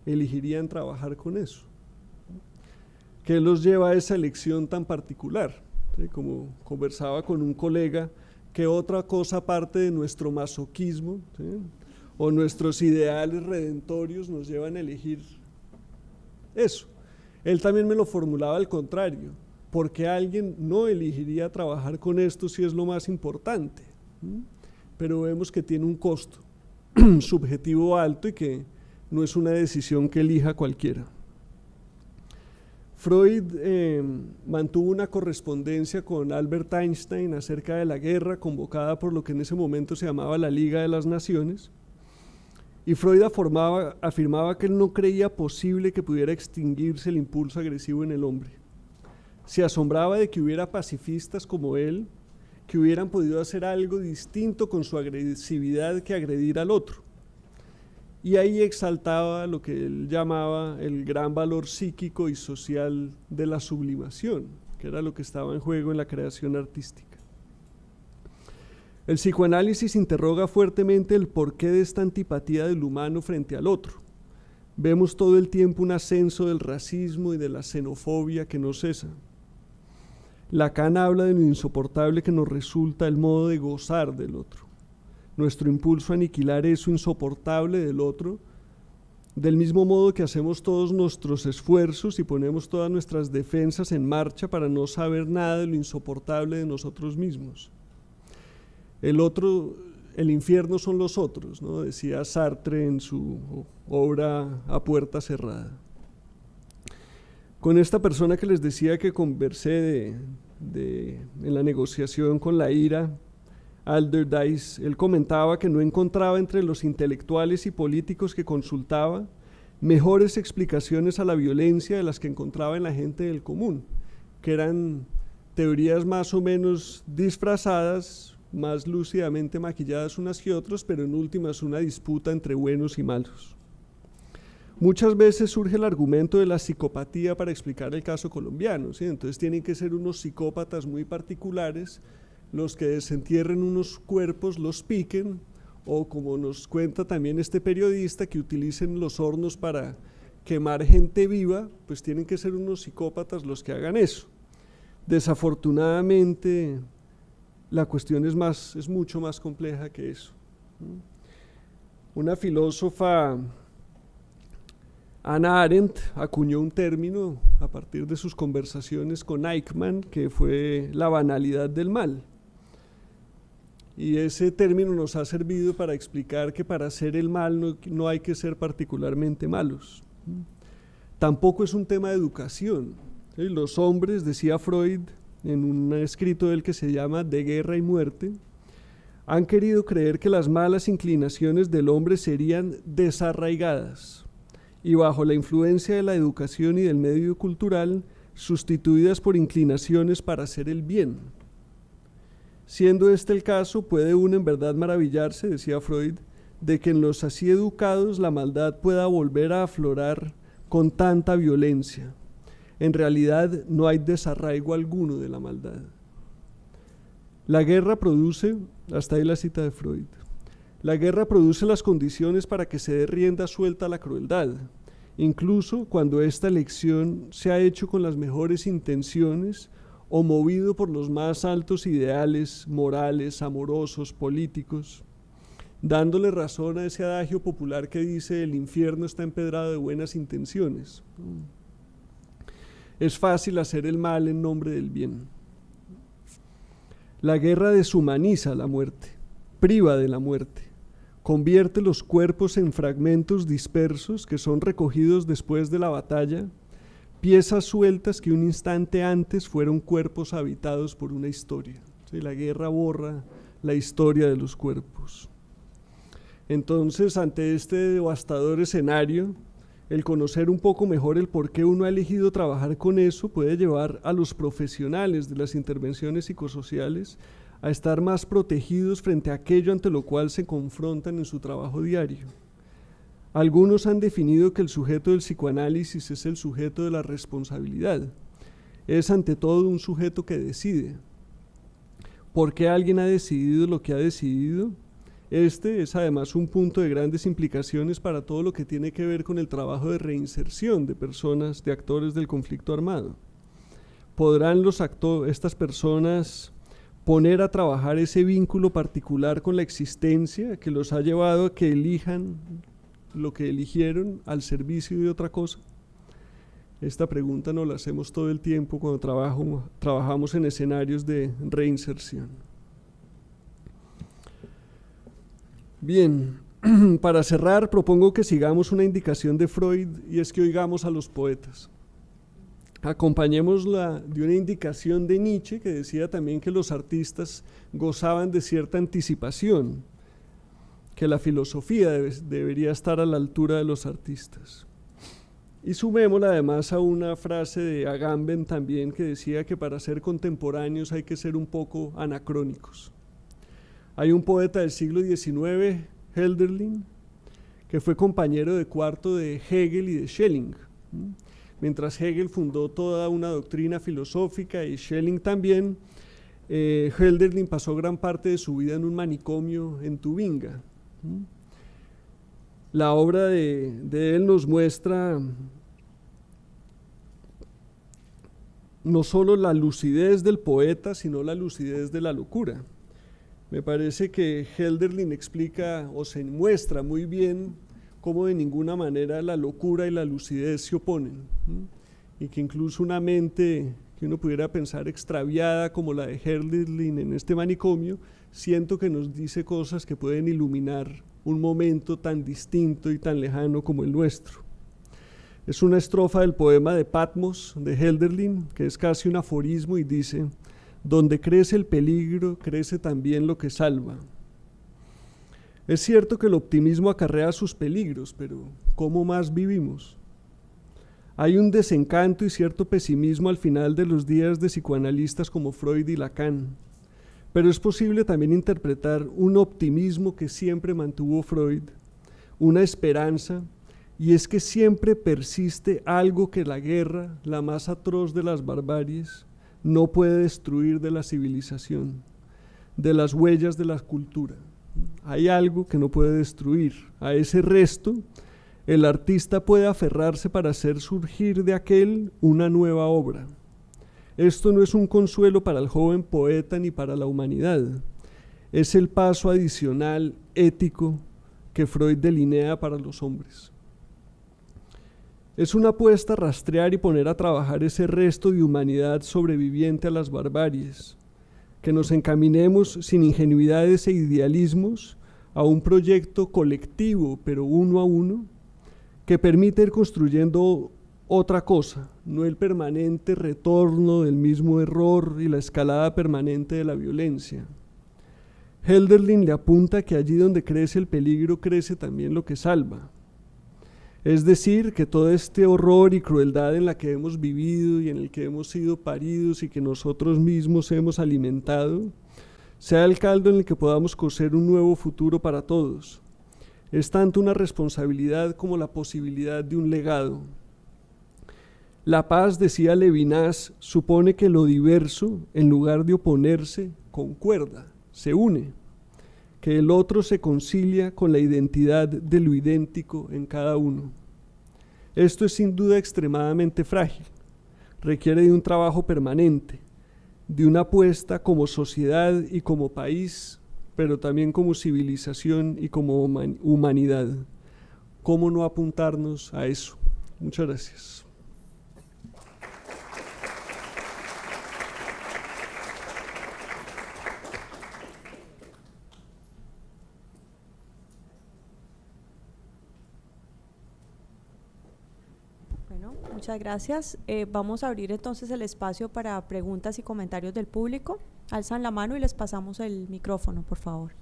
Speaker 2: elegirían trabajar con eso? ¿Qué los lleva a esa elección tan particular? ¿Sí? Como conversaba con un colega, ¿qué otra cosa aparte de nuestro masoquismo, ¿sí? o nuestros ideales redentorios nos llevan a elegir eso? Él también me lo formulaba al contrario: ¿por qué alguien no elegiría trabajar con esto si es lo más importante? Pero vemos que tiene un costo subjetivo alto y que no es una decisión que elija cualquiera. Freud mantuvo una correspondencia con Albert Einstein acerca de la guerra convocada por lo que en ese momento se llamaba la Liga de las Naciones, y Freud afirmaba que él no creía posible que pudiera extinguirse el impulso agresivo en el hombre. Se asombraba de que hubiera pacifistas como él que hubieran podido hacer algo distinto con su agresividad que agredir al otro. Y ahí exaltaba lo que él llamaba el gran valor psíquico y social de la sublimación, que era lo que estaba en juego en la creación artística. El psicoanálisis interroga fuertemente el porqué de esta antipatía del humano frente al otro. Vemos todo el tiempo un ascenso del racismo y de la xenofobia que no cesa. Lacan habla de lo insoportable que nos resulta el modo de gozar del otro, nuestro impulso a aniquilar eso insoportable del otro, del mismo modo que hacemos todos nuestros esfuerzos y ponemos todas nuestras defensas en marcha para no saber nada de lo insoportable de nosotros mismos. El otro, el infierno son los otros, ¿no? Decía Sartre en su obra A Puerta Cerrada. Con esta persona que les decía que conversé en la negociación con la IRA, Alderdice, él comentaba que no encontraba entre los intelectuales y políticos que consultaba mejores explicaciones a la violencia de las que encontraba en la gente del común, que eran teorías más o menos disfrazadas, más lúcidamente maquilladas unas que otras, pero en últimas una disputa entre buenos y malos. Muchas veces surge el argumento de la psicopatía para explicar el caso colombiano, ¿sí? Entonces tienen que ser unos psicópatas muy particulares los que desentierren unos cuerpos, los piquen, o como nos cuenta también este periodista, que utilicen los hornos para quemar gente viva, pues tienen que ser unos psicópatas los que hagan eso. Desafortunadamente, la cuestión es mucho más compleja que eso. Una filósofa, Hannah Arendt, acuñó un término a partir de sus conversaciones con Eichmann, que fue la banalidad del mal. Y ese término nos ha servido para explicar que para hacer el mal no hay que ser particularmente malos. Tampoco es un tema de educación. Los hombres, decía Freud en un escrito del que se llama De Guerra y Muerte, han querido creer que las malas inclinaciones del hombre serían desarraigadas y bajo la influencia de la educación y del medio cultural sustituidas por inclinaciones para hacer el bien. Siendo este el caso, puede uno en verdad maravillarse, decía Freud, de que en los así educados la maldad pueda volver a aflorar con tanta violencia. En realidad no hay desarraigo alguno de la maldad. La guerra produce, hasta ahí la cita de Freud, la guerra produce las condiciones para que se dé rienda suelta a la crueldad, incluso cuando esta elección se ha hecho con las mejores intenciones o movido por los más altos ideales morales, amorosos, políticos. dándole razón a ese adagio popular que dice el infierno está empedrado de buenas intenciones. Es fácil hacer el mal en nombre del bien. La guerra deshumaniza la muerte, priva de la muerte, convierte los cuerpos en fragmentos dispersos que son recogidos después de la batalla, piezas sueltas que un instante antes fueron cuerpos habitados por una historia. ¿Sí? La guerra borra la historia de los cuerpos. Entonces, ante este devastador escenario, el conocer un poco mejor el por qué uno ha elegido trabajar con eso puede llevar a los profesionales de las intervenciones psicosociales a estar más protegidos frente a aquello ante lo cual se confrontan en su trabajo diario. Algunos han definido que el sujeto del psicoanálisis es el sujeto de la responsabilidad. Es ante todo un sujeto que decide. ¿Por qué alguien ha decidido lo que ha decidido? Este es además un punto de grandes implicaciones para todo lo que tiene que ver con el trabajo de reinserción de personas, de actores del conflicto armado. ¿Podrán estas personas poner a trabajar ese vínculo particular con la existencia que los ha llevado a que elijan lo que eligieron al servicio de otra cosa? Esta pregunta nos la hacemos todo el tiempo cuando trabajamos en escenarios de reinserción. Bien, para cerrar propongo que sigamos una indicación de Freud y es que oigamos a los poetas. Acompañémosla de una indicación de Nietzsche que decía también que los artistas gozaban de cierta anticipación, que la filosofía debería estar a la altura de los artistas. Y sumémosla además a una frase de Agamben también que decía que para ser contemporáneos hay que ser un poco anacrónicos. Hay un poeta del siglo XIX, Hölderlin, que fue compañero de cuarto de Hegel y de Schelling. Mientras Hegel fundó toda una doctrina filosófica y Schelling también, Hölderlin pasó gran parte de su vida en un manicomio en Tubinga. La obra de él nos muestra no solo la lucidez del poeta, sino la lucidez de la locura. Me parece que Hölderlin explica o se muestra muy bien cómo de ninguna manera la locura y la lucidez se oponen, y que incluso una mente que uno pudiera pensar extraviada como la de Hölderlin en este manicomio, siento que nos dice cosas que pueden iluminar un momento tan distinto y tan lejano como el nuestro. Es una estrofa del poema de Patmos de Hölderlin, que es casi un aforismo y dice: donde crece el peligro, crece también lo que salva. Es cierto que el optimismo acarrea sus peligros, pero ¿cómo más vivimos? Hay un desencanto y cierto pesimismo al final de los días de psicoanalistas como Freud y Lacan, pero es posible también interpretar un optimismo que siempre mantuvo Freud, una esperanza, y es que siempre persiste algo que la guerra, la más atroz de las barbaries, no puede destruir de la civilización, de las huellas de la cultura. Hay algo que no puede destruir. A ese resto, el artista puede aferrarse para hacer surgir de aquel una nueva obra. Esto no es un consuelo para el joven poeta ni para la humanidad. Es el paso adicional ético que Freud delinea para los hombres. Es una apuesta a rastrear y poner a trabajar ese resto de humanidad sobreviviente a las barbaries, que nos encaminemos sin ingenuidades e idealismos a un proyecto colectivo, pero uno a uno, que permite ir construyendo otra cosa, no el permanente retorno del mismo error y la escalada permanente de la violencia. Hölderlin le apunta que allí donde crece el peligro crece también lo que salva. Es decir, que todo este horror y crueldad en la que hemos vivido y en el que hemos sido paridos y que nosotros mismos hemos alimentado, sea el caldo en el que podamos coser un nuevo futuro para todos. Es tanto una responsabilidad como la posibilidad de un legado. La paz, decía Levinas, supone que lo diverso, en lugar de oponerse, concuerda, se une, que el otro se concilia con la identidad de lo idéntico en cada uno. Esto es sin duda extremadamente frágil, requiere de un trabajo permanente, de una apuesta como sociedad y como país pero también como civilización y como humanidad. ¿Cómo no apuntarnos a eso? Muchas gracias.
Speaker 1: Bueno, muchas gracias. Vamos a abrir entonces el espacio para preguntas y comentarios del público. Alzan la mano y les pasamos el micrófono, por favor.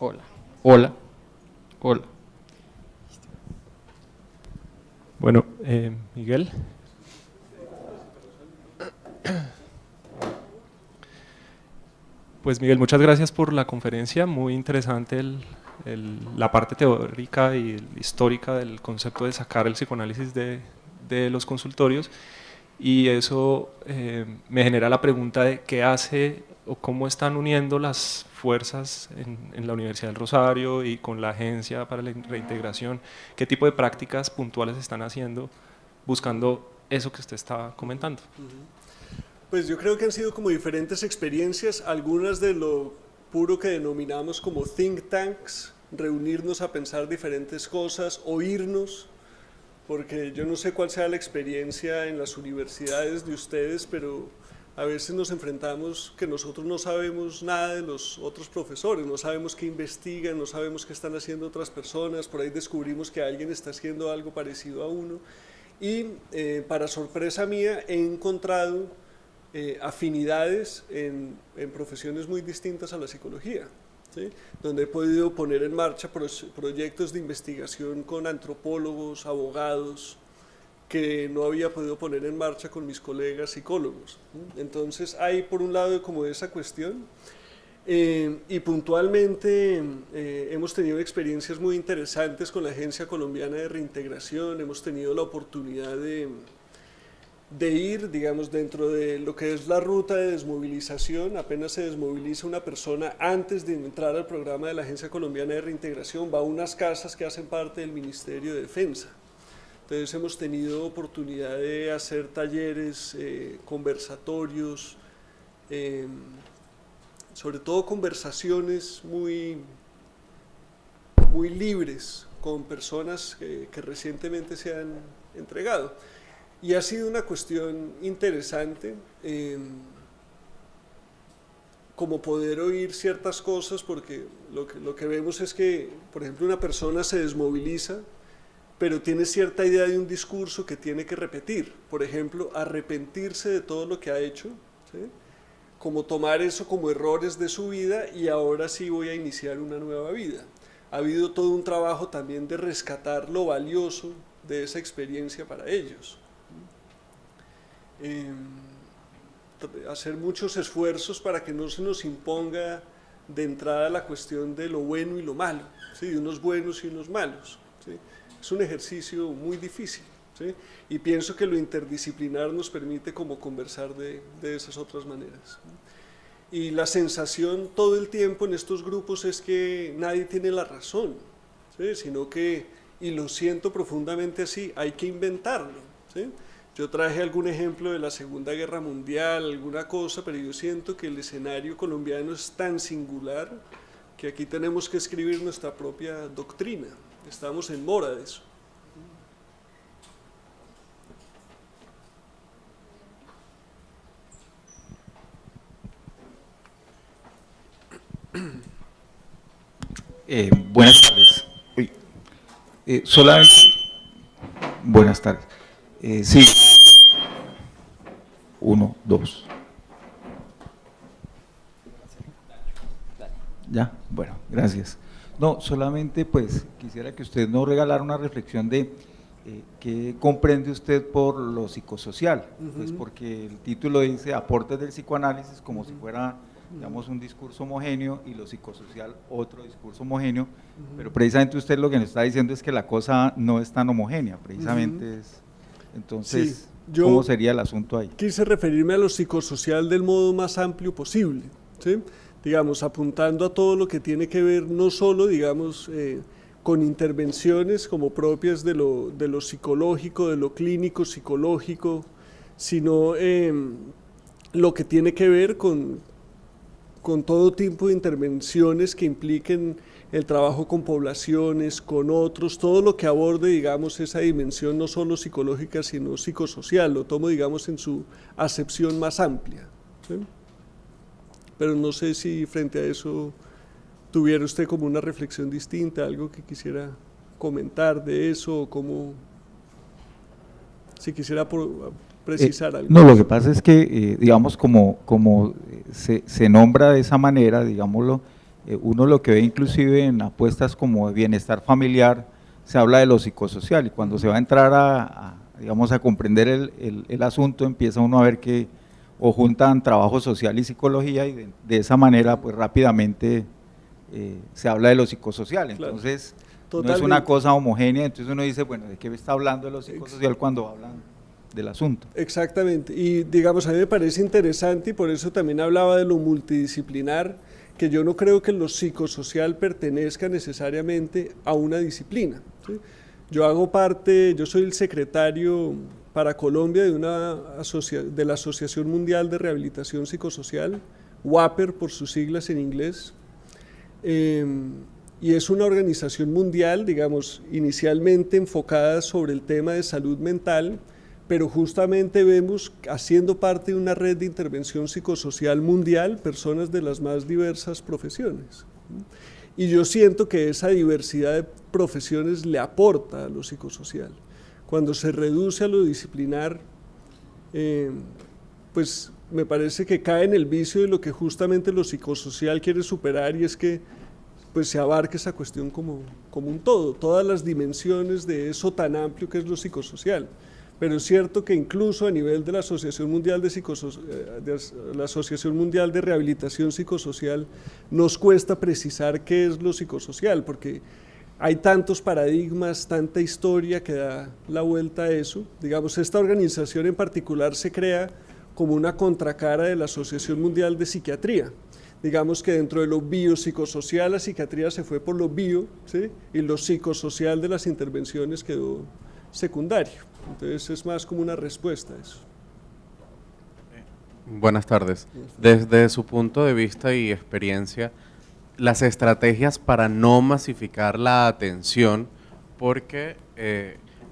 Speaker 3: Hola, hola, hola. Bueno, Miguel. Pues Miguel, muchas gracias por la conferencia, muy interesante la parte teórica y histórica del concepto de sacar el psicoanálisis de los consultorios, y eso me genera la pregunta de qué hace o cómo están uniendo las fuerzas en la Universidad del Rosario y con la Agencia para la Reintegración, qué tipo de prácticas puntuales están haciendo buscando eso que usted estaba comentando.
Speaker 2: Pues yo creo que han sido como diferentes experiencias, algunas de lo puro que denominamos como think tanks, reunirnos a pensar diferentes cosas, oírnos, porque yo no sé cuál sea la experiencia en las universidades de ustedes, pero a veces nos enfrentamos que nosotros no sabemos nada de los otros profesores, no sabemos qué investigan, no sabemos qué están haciendo otras personas, por ahí descubrimos que alguien está haciendo algo parecido a uno, y para sorpresa mía he encontrado afinidades en profesiones muy distintas a la psicología, ¿sí? Donde he podido poner en marcha proyectos de investigación con antropólogos, abogados, que no había podido poner en marcha con mis colegas psicólogos. Entonces hay por un lado como esa cuestión, y puntualmente hemos tenido experiencias muy interesantes con la Agencia Colombiana de Reintegración, hemos tenido la oportunidad de ir, digamos, dentro de lo que es la ruta de desmovilización. Apenas se desmoviliza una persona antes de entrar al programa de la Agencia Colombiana de Reintegración, va a unas casas que hacen parte del Ministerio de Defensa. Entonces hemos tenido oportunidad de hacer talleres, conversatorios, sobre todo conversaciones muy libres con personas que recientemente se han entregado. Y ha sido una cuestión interesante, como poder oír ciertas cosas, porque lo que vemos es que, por ejemplo, una persona se desmoviliza, pero tiene cierta idea de un discurso que tiene que repetir. Por ejemplo, arrepentirse de todo lo que ha hecho, ¿sí? Como tomar eso como errores de su vida y ahora sí voy a iniciar una nueva vida. Ha habido todo un trabajo también de rescatar lo valioso de esa experiencia para ellos. Hacer muchos esfuerzos para que no se nos imponga de entrada la cuestión de lo bueno y lo malo, ¿sí? De unos buenos y unos malos, ¿sí? Es un ejercicio muy difícil, ¿sí? Y pienso que lo interdisciplinar nos permite como conversar de esas otras maneras. Y la sensación todo el tiempo en estos grupos es que nadie tiene la razón, ¿sí? Sino que, y lo siento profundamente así, hay que inventarlo, ¿sí? Yo traje algún ejemplo de la Segunda Guerra Mundial, alguna cosa, pero yo siento que el escenario colombiano es tan singular que aquí tenemos que escribir nuestra propia doctrina. Estamos en mora de eso.
Speaker 4: Buenas tardes. Solamente. Buenas tardes. Sí. 1, 2. Ya, bueno, gracias. No, solamente pues quisiera que usted nos regalara una reflexión de ¿qué comprende usted por lo psicosocial? Pues porque el título dice aportes del psicoanálisis como si fuera, digamos, un discurso homogéneo y lo psicosocial otro discurso homogéneo, pero precisamente usted lo que nos está diciendo es que la cosa no es tan homogénea, precisamente es, entonces,
Speaker 2: sí,
Speaker 4: ¿cómo sería el asunto ahí?
Speaker 2: Quise referirme a lo psicosocial del modo más amplio posible, ¿sí? Digamos, apuntando a todo lo que tiene que ver no solo, digamos, con intervenciones como propias de lo psicológico, de lo clínico psicológico, sino lo que tiene que ver con todo tipo de intervenciones que impliquen el trabajo con poblaciones, con otros, todo lo que aborde, digamos, esa dimensión no solo psicológica, sino psicosocial, lo tomo, digamos, en su acepción más amplia, ¿sí? Pero no sé si frente a eso tuviera usted como una reflexión distinta, algo que quisiera comentar de eso, o cómo, si quisiera precisar algo.
Speaker 4: No, lo que pasa es que, digamos, como se nombra de esa manera, digámoslo, uno lo que ve inclusive en apuestas como de bienestar familiar, se habla de lo psicosocial, y cuando se va a entrar digamos, a comprender el asunto, empieza uno a ver que o juntan trabajo social y psicología, y de esa manera pues rápidamente se habla de lo psicosocial, entonces no es una cosa homogénea, entonces uno dice, bueno, ¿de qué está hablando de lo psicosocial cuando hablan del asunto?
Speaker 2: Exactamente, y digamos, a mí me parece interesante, y por eso también hablaba de lo multidisciplinar, que yo no creo que lo psicosocial pertenezca necesariamente a una disciplina, ¿sí? Yo soy el secretario para Colombia de la Asociación Mundial de Rehabilitación Psicosocial, WAPER por sus siglas en inglés, y es una organización mundial, digamos, inicialmente enfocada sobre el tema de salud mental, pero justamente vemos haciendo parte de una red de intervención psicosocial mundial personas de las más diversas profesiones. Y yo siento que esa diversidad de profesiones le aporta a lo psicosocial. Cuando se reduce a lo disciplinar, pues me parece que cae en el vicio de lo que justamente lo psicosocial quiere superar, y es que pues se abarque esa cuestión como un todo, todas las dimensiones de eso tan amplio que es lo psicosocial. Pero es cierto que incluso a nivel de la Asociación Mundial la Asociación Mundial de Rehabilitación Psicosocial nos cuesta precisar qué es lo psicosocial, porque hay tantos paradigmas, tanta historia que da la vuelta a eso. Digamos, esta organización en particular se crea como una contracara de la Asociación Mundial de Psiquiatría. Digamos que dentro de lo biopsicosocial la psiquiatría se fue por lo bio, ¿sí? Y lo psicosocial de las intervenciones quedó secundario. Entonces es más como una respuesta a eso.
Speaker 5: Buenas tardes. Desde su punto de vista y experiencia, las estrategias para no masificar la atención, porque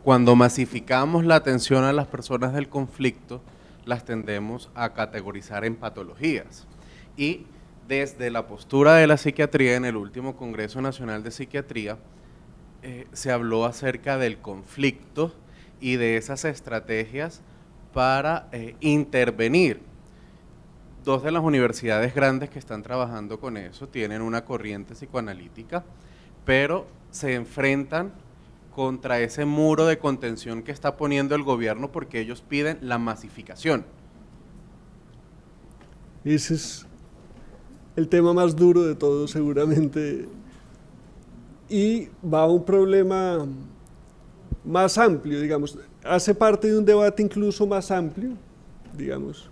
Speaker 5: cuando masificamos la atención a las personas del conflicto, las tendemos a categorizar en patologías. Y desde la postura de la psiquiatría, en el último Congreso Nacional de Psiquiatría, se habló acerca del conflicto y de esas estrategias para intervenir. Dos de las universidades grandes que están trabajando con eso tienen una corriente psicoanalítica, pero se enfrentan contra ese muro de contención que está poniendo el gobierno, porque ellos piden la masificación.
Speaker 2: Ese es el tema más duro de todo, seguramente, y va a un problema más amplio, digamos, hace parte de un debate incluso más amplio, digamos.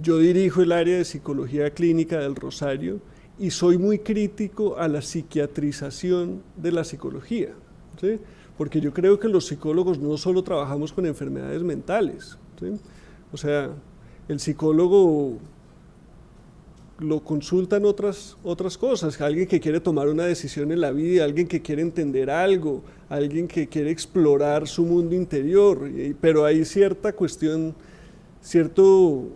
Speaker 2: Yo dirijo el área de psicología clínica del Rosario y soy muy crítico a la psiquiatrización de la psicología, ¿sí? Porque yo creo que los psicólogos no solo trabajamos con enfermedades mentales, ¿sí? O sea, el psicólogo lo consultan otras cosas, alguien que quiere tomar una decisión en la vida, alguien que quiere entender algo, alguien que quiere explorar su mundo interior, pero hay cierta cuestión, cierto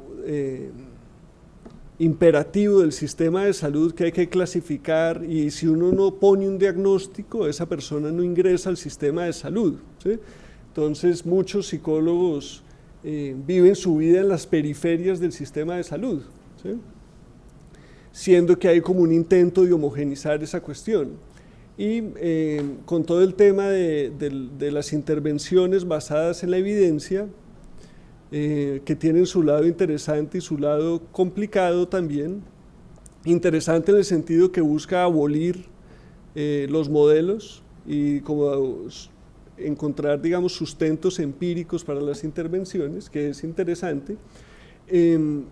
Speaker 2: imperativo del sistema de salud que hay que clasificar, y si uno no pone un diagnóstico, esa persona no ingresa al sistema de salud, ¿sí? Entonces muchos psicólogos viven su vida en las periferias del sistema de salud, ¿sí? Siendo que hay como un intento de homogenizar esa cuestión. y con todo el tema de las intervenciones basadas en la evidencia, que tienen su lado interesante y su lado complicado también. Interesante en el sentido que busca abolir los modelos y como encontrar, digamos, sustentos empíricos para las intervenciones, que es interesante,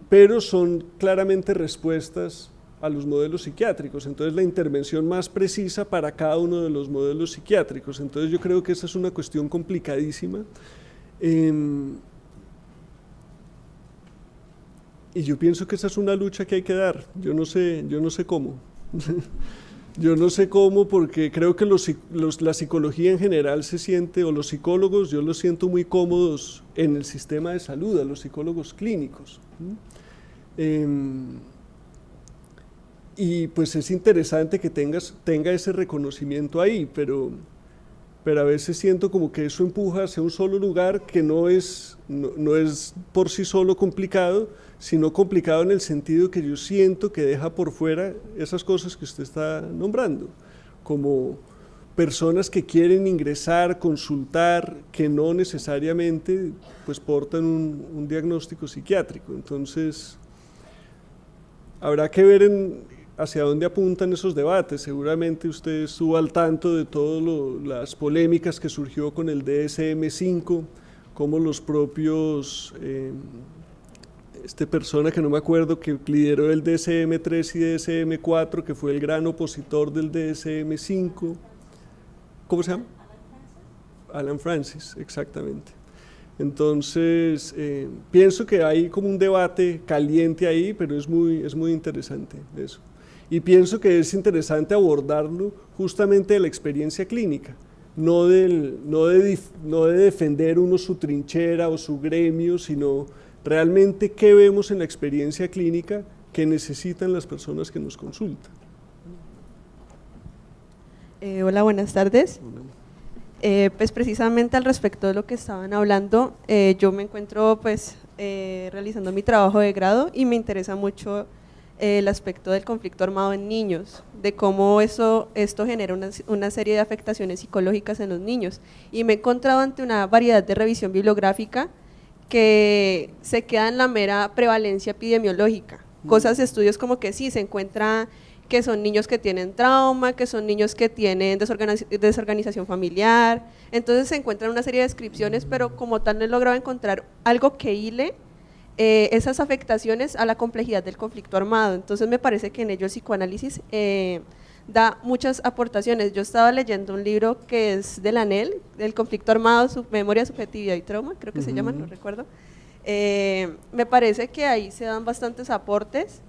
Speaker 2: pero son claramente respuestas a los modelos psiquiátricos, entonces la intervención más precisa para cada uno de los modelos psiquiátricos. Entonces yo creo que esa es una cuestión complicadísima, y yo pienso que esa es una lucha que hay que dar. Yo no sé cómo. Yo no sé cómo, porque creo que la psicología en general se siente, o los psicólogos, yo los siento muy cómodos en el sistema de salud, a los psicólogos clínicos. Y pues es interesante que tenga ese reconocimiento ahí, pero a veces siento como que eso empuja hacia un solo lugar que no es por sí solo complicado, sino complicado en el sentido que yo siento que deja por fuera esas cosas que usted está nombrando, como personas que quieren ingresar, consultar, que no necesariamente pues portan un diagnóstico psiquiátrico. Entonces, habrá que ver hacia dónde apuntan esos debates. Seguramente usted estuvo al tanto de todas las polémicas que surgió con el DSM-5, como los propios, persona que no me acuerdo, que lideró el DSM-3 y DSM-4, que fue el gran opositor del DSM-5, ¿cómo se llama? Alan Francis, exactamente. Entonces, pienso que hay como un debate caliente ahí, pero es muy interesante eso. Y pienso que es interesante abordarlo justamente de la experiencia clínica, no de defender uno su trinchera o su gremio, sino realmente qué vemos en la experiencia clínica que necesitan las personas que nos consultan.
Speaker 6: Hola, buenas tardes. Pues precisamente al respecto de lo que estaban hablando, yo me encuentro pues realizando mi trabajo de grado y me interesa mucho el aspecto del conflicto armado en niños, de cómo esto genera una serie de afectaciones psicológicas en los niños, y me he encontrado ante una variedad de revisión bibliográfica que se queda en la mera prevalencia epidemiológica, cosas, estudios como que sí, se encuentra que son niños que tienen trauma, que son niños que tienen desorganización familiar, entonces se encuentran una serie de descripciones, pero como tal no he logrado encontrar algo que hile esas afectaciones a la complejidad del conflicto armado. Entonces me parece que en ello el psicoanálisis da muchas aportaciones. Yo estaba leyendo un libro que es de Lanel, del conflicto armado, memoria, subjetividad y trauma, creo que se llama, no recuerdo. Me parece que ahí se dan bastantes aportes,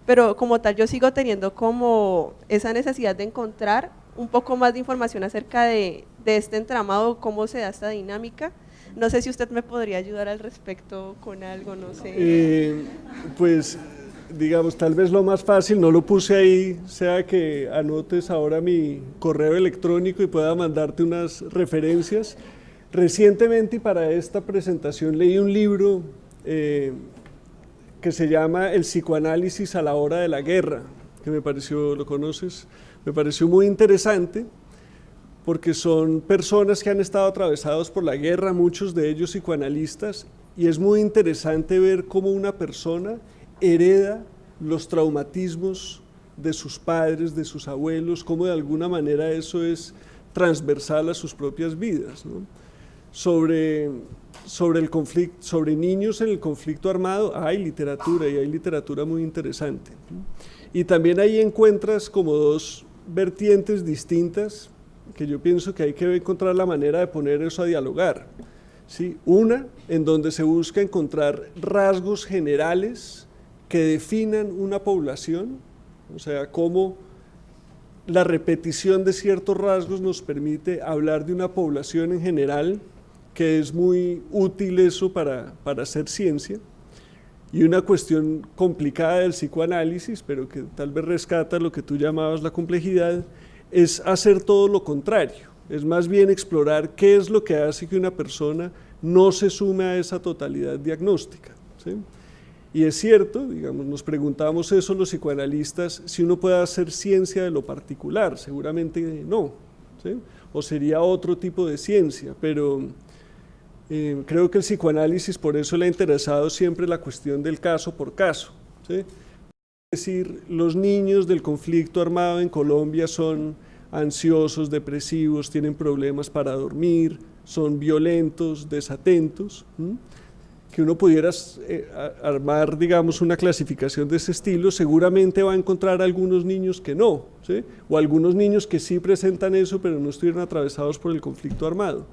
Speaker 6: pero como tal yo sigo teniendo como esa necesidad de encontrar un poco más de información acerca de este entramado, cómo se da esta dinámica. No sé si usted me podría ayudar al respecto con algo, no sé.
Speaker 2: Pues, digamos, tal vez lo más fácil, no lo puse ahí, sea que anotes ahora mi correo electrónico y pueda mandarte unas referencias. Recientemente, y para esta presentación, leí un libro que se llama El psicoanálisis a la hora de la guerra, que me pareció, ¿lo conoces? Me pareció muy interesante, porque son personas que han estado atravesados por la guerra, muchos de ellos psicoanalistas, y es muy interesante ver cómo una persona hereda los traumatismos de sus padres, de sus abuelos, cómo de alguna manera eso es transversal a sus propias vidas, ¿no? Sobre el conflicto, sobre niños en el conflicto armado, hay literatura, y hay literatura muy interesante, ¿no? Y también ahí encuentras como dos vertientes distintas, que yo pienso que hay que encontrar la manera de poner eso a dialogar, ¿sí? Una, en donde se busca encontrar rasgos generales que definan una población, o sea, cómo la repetición de ciertos rasgos nos permite hablar de una población en general, que es muy útil eso para hacer ciencia, y una cuestión complicada del psicoanálisis, pero que tal vez rescata lo que tú llamabas la complejidad, es hacer todo lo contrario, es más bien explorar qué es lo que hace que una persona no se sume a esa totalidad diagnóstica, ¿sí? Y es cierto, digamos, nos preguntamos eso los psicoanalistas, si uno puede hacer ciencia de lo particular, seguramente no, ¿sí? O sería otro tipo de ciencia, pero creo que el psicoanálisis por eso le ha interesado siempre la cuestión del caso por caso, ¿sí? Es decir, los niños del conflicto armado en Colombia son ansiosos, depresivos, tienen problemas para dormir, son violentos, desatentos, ¿sí? Que uno pudiera armar, digamos, una clasificación de ese estilo, seguramente va a encontrar algunos niños que no, ¿sí? O algunos niños que sí presentan eso, pero no estuvieron atravesados por el conflicto armado.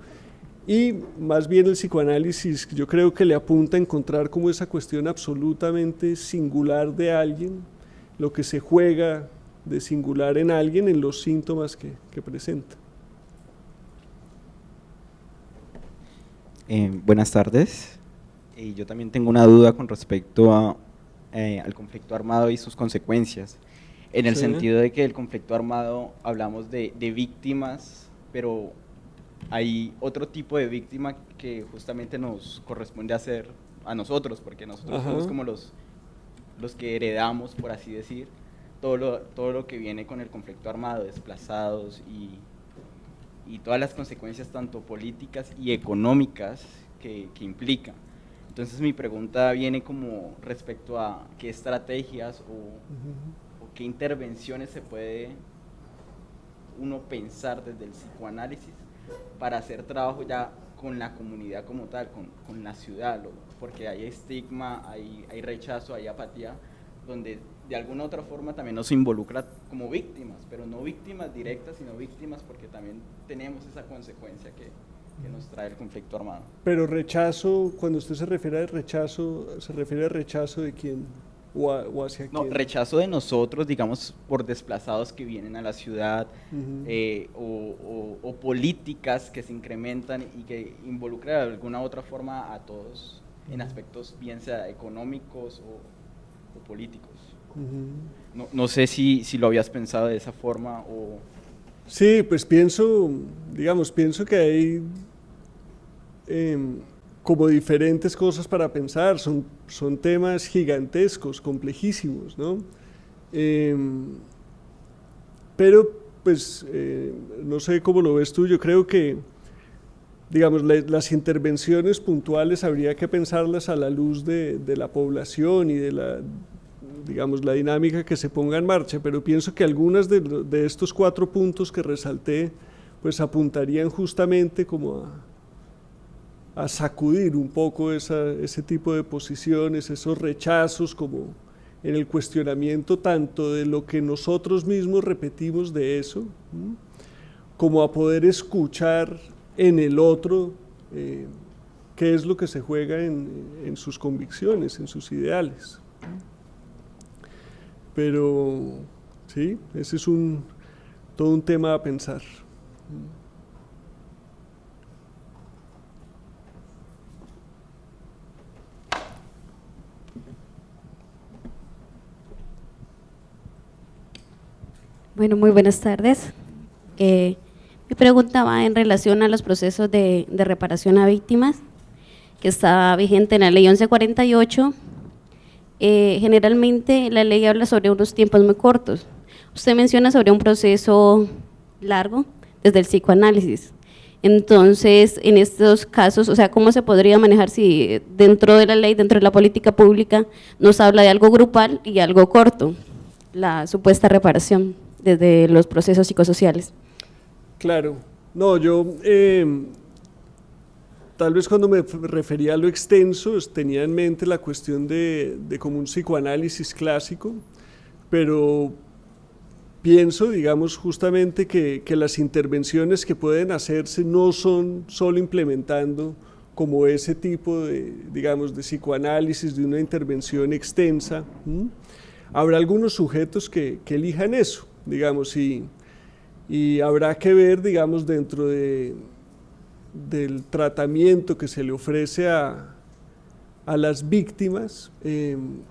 Speaker 2: Y más bien el psicoanálisis yo creo que le apunta a encontrar como esa cuestión absolutamente singular de alguien, lo que se juega de singular en alguien en los síntomas que presenta.
Speaker 7: Buenas tardes. Yo también tengo una duda con respecto al conflicto armado y sus consecuencias, en el sentido de que el conflicto armado hablamos de víctimas, pero hay otro tipo de víctima que justamente nos corresponde hacer a nosotros, porque nosotros somos como los que heredamos, por así decir, todo lo que viene con el conflicto armado, desplazados y todas las consecuencias tanto políticas y económicas que implica. Entonces mi pregunta viene como respecto a qué estrategias o qué intervenciones se puede uno pensar desde el psicoanálisis para hacer trabajo ya con la comunidad como tal, con la ciudad, porque hay estigma, hay rechazo, hay apatía, donde de alguna u otra forma también nos involucra como víctimas, pero no víctimas directas, sino víctimas porque también tenemos esa consecuencia que nos trae el conflicto armado.
Speaker 2: Pero rechazo, cuando usted se refiere a rechazo, ¿se refiere a rechazo de quién o hacia quién?
Speaker 7: No, rechazo de nosotros, digamos, por desplazados que vienen a la ciudad, o políticas que se incrementan y que involucran de alguna u otra forma a todos en aspectos bien sea económicos o políticos. No sé si lo habías pensado de esa forma o...
Speaker 2: Sí, pues pienso que hay como diferentes cosas para pensar, son temas gigantescos, complejísimos, ¿no? Pero pues no sé cómo lo ves tú, yo creo que digamos, las intervenciones puntuales habría que pensarlas a la luz de la población y de la, digamos, la dinámica que se ponga en marcha, pero pienso que algunas de estos 4 puntos que resalté, pues apuntarían justamente como a sacudir un poco ese tipo de posiciones, esos rechazos, como en el cuestionamiento tanto de lo que nosotros mismos repetimos de eso, como a poder escuchar en el otro qué es lo que se juega en sus convicciones, en sus ideales. Pero sí, ese es todo un tema a pensar.
Speaker 8: Bueno, muy buenas tardes. Mi pregunta va en relación a los procesos de reparación a víctimas, que está vigente en la ley 1148. Generalmente la ley habla sobre unos tiempos muy cortos. Usted menciona sobre un proceso largo desde el psicoanálisis. Entonces, en estos casos, o sea, ¿cómo se podría manejar si dentro de la ley, dentro de la política pública, nos habla de algo grupal y algo corto, la supuesta reparación desde los procesos psicosociales?
Speaker 2: Claro, no, yo tal vez cuando me refería a lo extenso tenía en mente la cuestión de como un psicoanálisis clásico, pero pienso, digamos, justamente que las intervenciones que pueden hacerse no son solo implementando como ese tipo de, digamos, de psicoanálisis, de una intervención extensa. Habrá algunos sujetos que elijan eso, digamos, y habrá que ver, digamos, dentro del tratamiento que se le ofrece a las víctimas,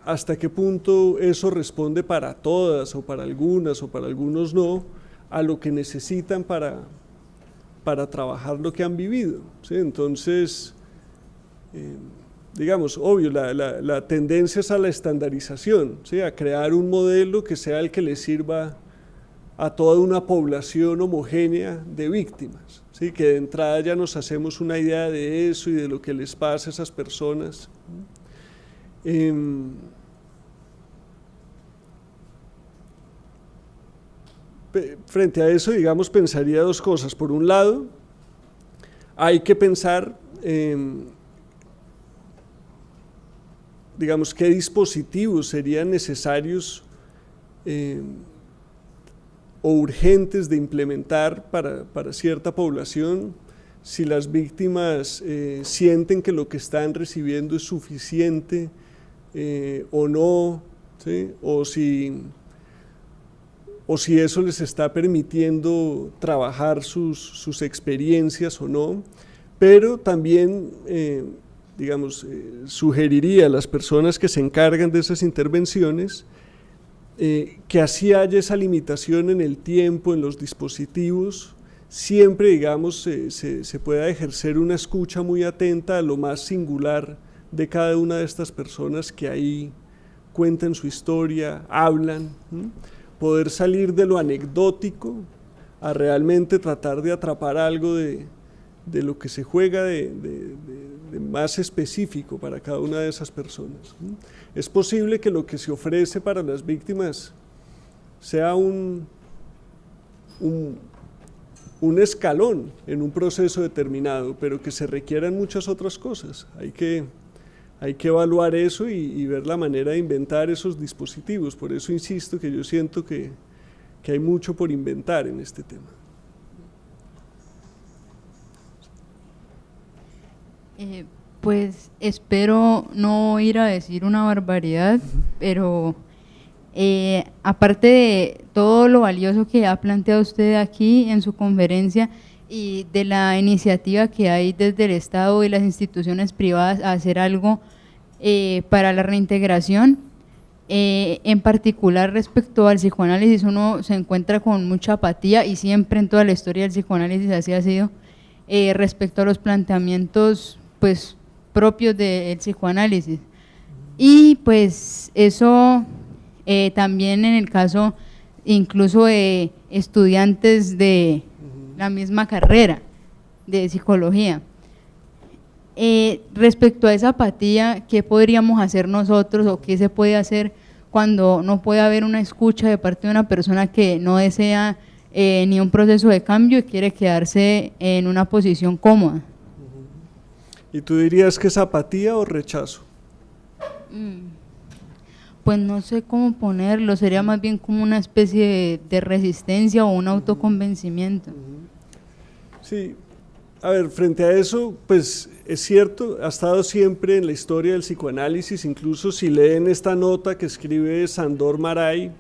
Speaker 2: hasta qué punto eso responde para todas o para algunos no, a lo que necesitan para trabajar lo que han vivido, ¿sí? Entonces, digamos, obvio, la tendencia es a la estandarización, ¿sí? A crear un modelo que sea el que le sirva a toda una población homogénea de víctimas, ¿sí? Que de entrada ya nos hacemos una idea de eso y de lo que les pasa a esas personas. Frente a eso, digamos, pensaría dos cosas. Por un lado, hay que pensar, digamos, qué dispositivos serían necesarios o urgentes de implementar para cierta población, si las víctimas sienten que lo que están recibiendo es suficiente o no, ¿sí? O si eso les está permitiendo trabajar sus experiencias o no, pero también, digamos, sugeriría a las personas que se encargan de esas intervenciones que así haya esa limitación en el tiempo, en los dispositivos, siempre, digamos, se pueda ejercer una escucha muy atenta a lo más singular de cada una de estas personas que ahí cuentan su historia, hablan, poder salir de lo anecdótico a realmente tratar de atrapar algo de lo que se juega de más específico para cada una de esas personas. Es posible que lo que se ofrece para las víctimas sea un escalón en un proceso determinado, pero que se requieran muchas otras cosas. Hay que evaluar eso y ver la manera de inventar esos dispositivos. Por eso insisto que yo siento que hay mucho por inventar en este tema.
Speaker 9: Pues espero no ir a decir una barbaridad, pero aparte de todo lo valioso que ha planteado usted aquí en su conferencia y de la iniciativa que hay desde el Estado y las instituciones privadas a hacer algo para la reintegración, en particular respecto al psicoanálisis, uno se encuentra con mucha apatía, y siempre en toda la historia del psicoanálisis así ha sido, respecto a los planteamientos pues propios del psicoanálisis. Y pues eso también en el caso incluso de estudiantes de la misma carrera de psicología. Respecto a esa apatía, ¿qué podríamos hacer nosotros o qué se puede hacer cuando no puede haber una escucha de parte de una persona que no desea ni un proceso de cambio y quiere quedarse en una posición cómoda?
Speaker 2: ¿Y tú dirías que es apatía o rechazo?
Speaker 9: Pues no sé cómo ponerlo, sería más bien como una especie de resistencia o un autoconvencimiento.
Speaker 2: Sí, a ver, frente a eso, pues es cierto, ha estado siempre en la historia del psicoanálisis, incluso si leen esta nota que escribe Sándor Márai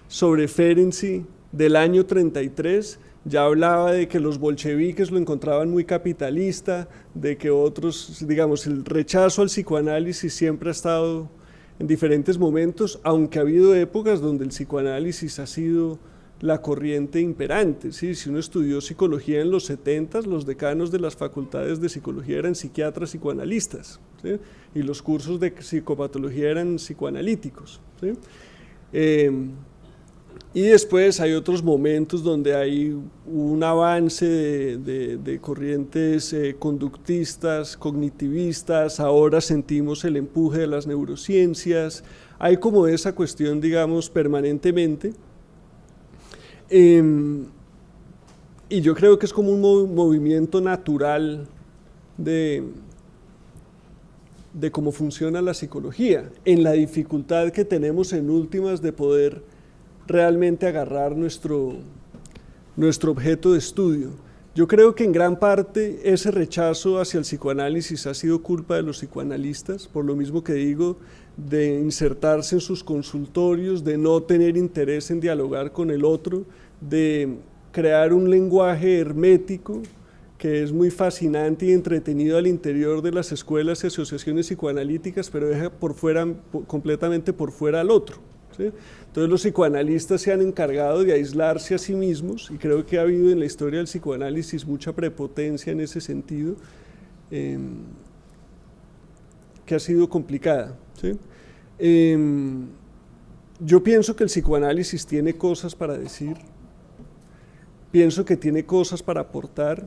Speaker 2: sobre Ferenczi del año 33, ya hablaba de que los bolcheviques lo encontraban muy capitalista, de que otros, digamos, el rechazo al psicoanálisis siempre ha estado en diferentes momentos, aunque ha habido épocas donde el psicoanálisis ha sido la corriente imperante, ¿sí? Si uno estudió psicología en los 70, los decanos de las facultades de psicología eran psiquiatras psicoanalistas, ¿sí? Y los cursos de psicopatología eran psicoanalíticos, ¿sí? Y después hay otros momentos donde hay un avance de corrientes conductistas, cognitivistas, ahora sentimos el empuje de las neurociencias, hay como esa cuestión, digamos, permanentemente. Y yo creo que es como un movimiento natural de cómo funciona la psicología, en la dificultad que tenemos en últimas de poder realmente agarrar nuestro objeto de estudio. Yo creo que en gran parte ese rechazo hacia el psicoanálisis ha sido culpa de los psicoanalistas, por lo mismo que digo, de insertarse en sus consultorios, de no tener interés en dialogar con el otro, de crear un lenguaje hermético que es muy fascinante y entretenido al interior de las escuelas y asociaciones psicoanalíticas, pero deja completamente por fuera al otro, ¿sí? Entonces los psicoanalistas se han encargado de aislarse a sí mismos, y creo que ha habido en la historia del psicoanálisis mucha prepotencia en ese sentido, que que ha sido complicada, ¿sí? Yo pienso que el psicoanálisis tiene cosas para decir, pienso que tiene cosas para aportar,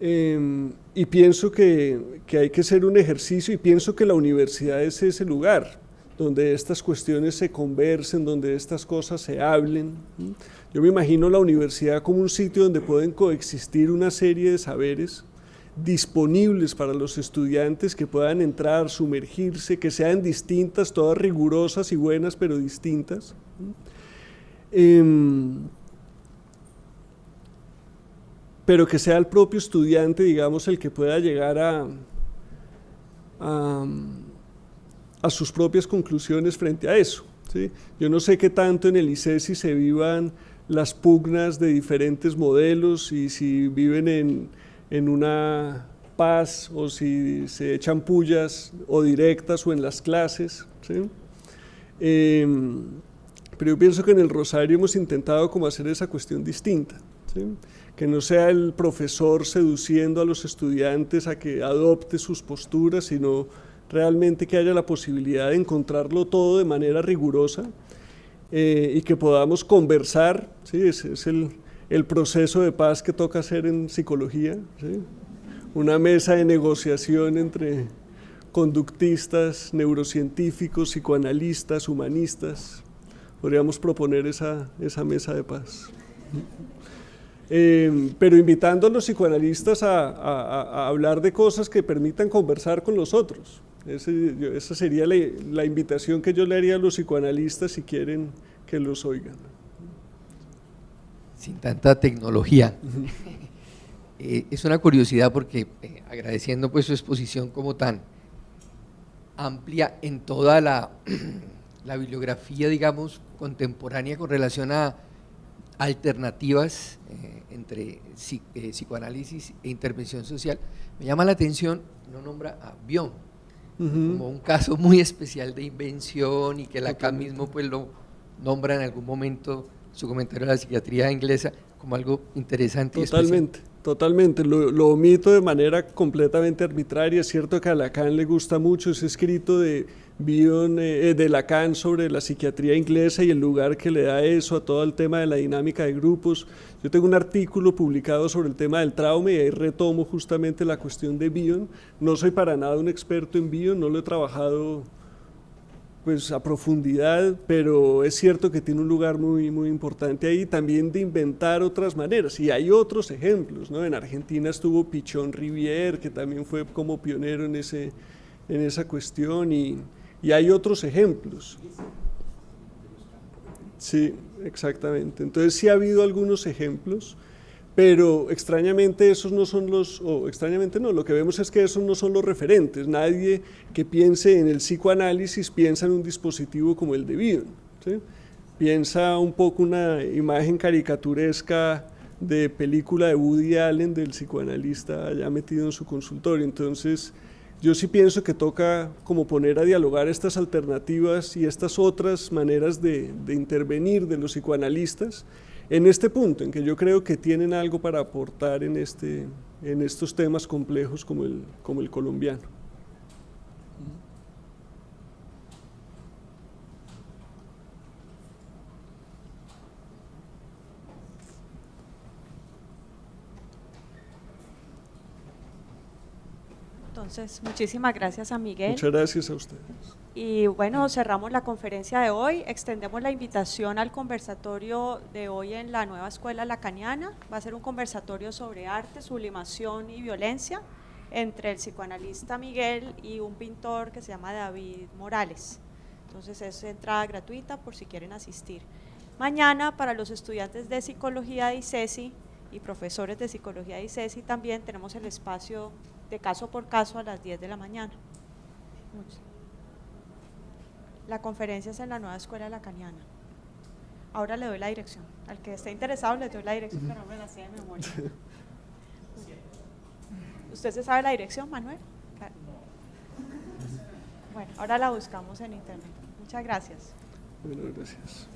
Speaker 2: y pienso que hay que hacer un ejercicio, y pienso que la universidad es ese lugar donde estas cuestiones se conversen, donde estas cosas se hablen. Yo me imagino la universidad como un sitio donde pueden coexistir una serie de saberes disponibles para los estudiantes, que puedan entrar, sumergirse, que sean distintas, todas rigurosas y buenas, pero distintas. Pero que sea el propio estudiante, digamos, el que pueda llegar a sus propias conclusiones frente a eso, ¿sí? Yo no sé qué tanto en el ICESI se vivan las pugnas de diferentes modelos, y si viven en una paz, o si se echan pullas o directas o en las clases, ¿sí? Pero yo pienso que en el Rosario hemos intentado como hacer esa cuestión distinta, ¿sí? Que no sea el profesor seduciendo a los estudiantes a que adopte sus posturas, sino realmente que haya la posibilidad de encontrarlo todo de manera rigurosa, y que podamos conversar, ¿sí? Ese es el proceso de paz que toca hacer en psicología, ¿sí? Una mesa de negociación entre conductistas, neurocientíficos, psicoanalistas, humanistas. Podríamos proponer esa mesa de paz. Pero invitando a los psicoanalistas a hablar de cosas que permitan conversar con los otros. Esa sería la invitación que yo le haría a los psicoanalistas si quieren que los oigan.
Speaker 10: Sin tanta tecnología. Es una curiosidad porque, agradeciendo pues su exposición como tan amplia en toda la bibliografía, digamos, contemporánea con relación a alternativas entre psicoanálisis e intervención social, me llama la atención, no nombra a Bion como un caso muy especial de invención, y que Lacan mismo pues lo nombra en algún momento, su comentario de la psiquiatría inglesa, como algo interesante.
Speaker 2: Totalmente, totalmente, lo omito de manera completamente arbitraria. Es cierto que a Lacan le gusta mucho ese escrito de Bion, de Lacan sobre la psiquiatría inglesa y el lugar que le da eso a todo el tema de la dinámica de grupos. Yo tengo un artículo publicado sobre el tema del trauma, y ahí retomo justamente la cuestión de Bion. No soy para nada un experto en Bion, no lo he trabajado pues a profundidad, pero es cierto que tiene un lugar muy, muy importante ahí, también de inventar otras maneras, y hay otros ejemplos, ¿no? En Argentina estuvo Pichón Rivière, que también fue como pionero en esa cuestión, y hay otros ejemplos. Sí, exactamente. Entonces sí ha habido algunos ejemplos, pero extrañamente esos no son extrañamente no, lo que vemos es que esos no son los referentes. Nadie que piense en el psicoanálisis piensa en un dispositivo como el de Bion, ¿sí? Piensa un poco una imagen caricaturesca de película de Woody Allen del psicoanalista allá metido en su consultorio. Entonces yo sí pienso que toca como poner a dialogar estas alternativas y estas otras maneras de intervenir de los psicoanalistas en este punto, en que yo creo que tienen algo para aportar en estos temas complejos como el colombiano.
Speaker 1: Entonces, muchísimas gracias a Miguel.
Speaker 2: Muchas gracias a ustedes.
Speaker 1: Y bueno, cerramos la conferencia de hoy, extendemos la invitación al conversatorio de hoy en la nueva escuela lacaniana. Va a ser un conversatorio sobre arte, sublimación y violencia entre el psicoanalista Miguel y un pintor que se llama David Morales. Entonces es entrada gratuita por si quieren asistir. Mañana, para los estudiantes de psicología de ICESI y profesores de psicología de ICESI, también tenemos el espacio de caso por caso a las 10 de la mañana. La conferencia es en la nueva escuela lacaniana. Ahora le doy la dirección. Al que esté interesado le doy la dirección, pero no me la sé de memoria. ¿Usted se sabe la dirección, Manuel? Claro. Bueno, ahora la buscamos en internet. Muchas gracias.
Speaker 2: Bueno, gracias.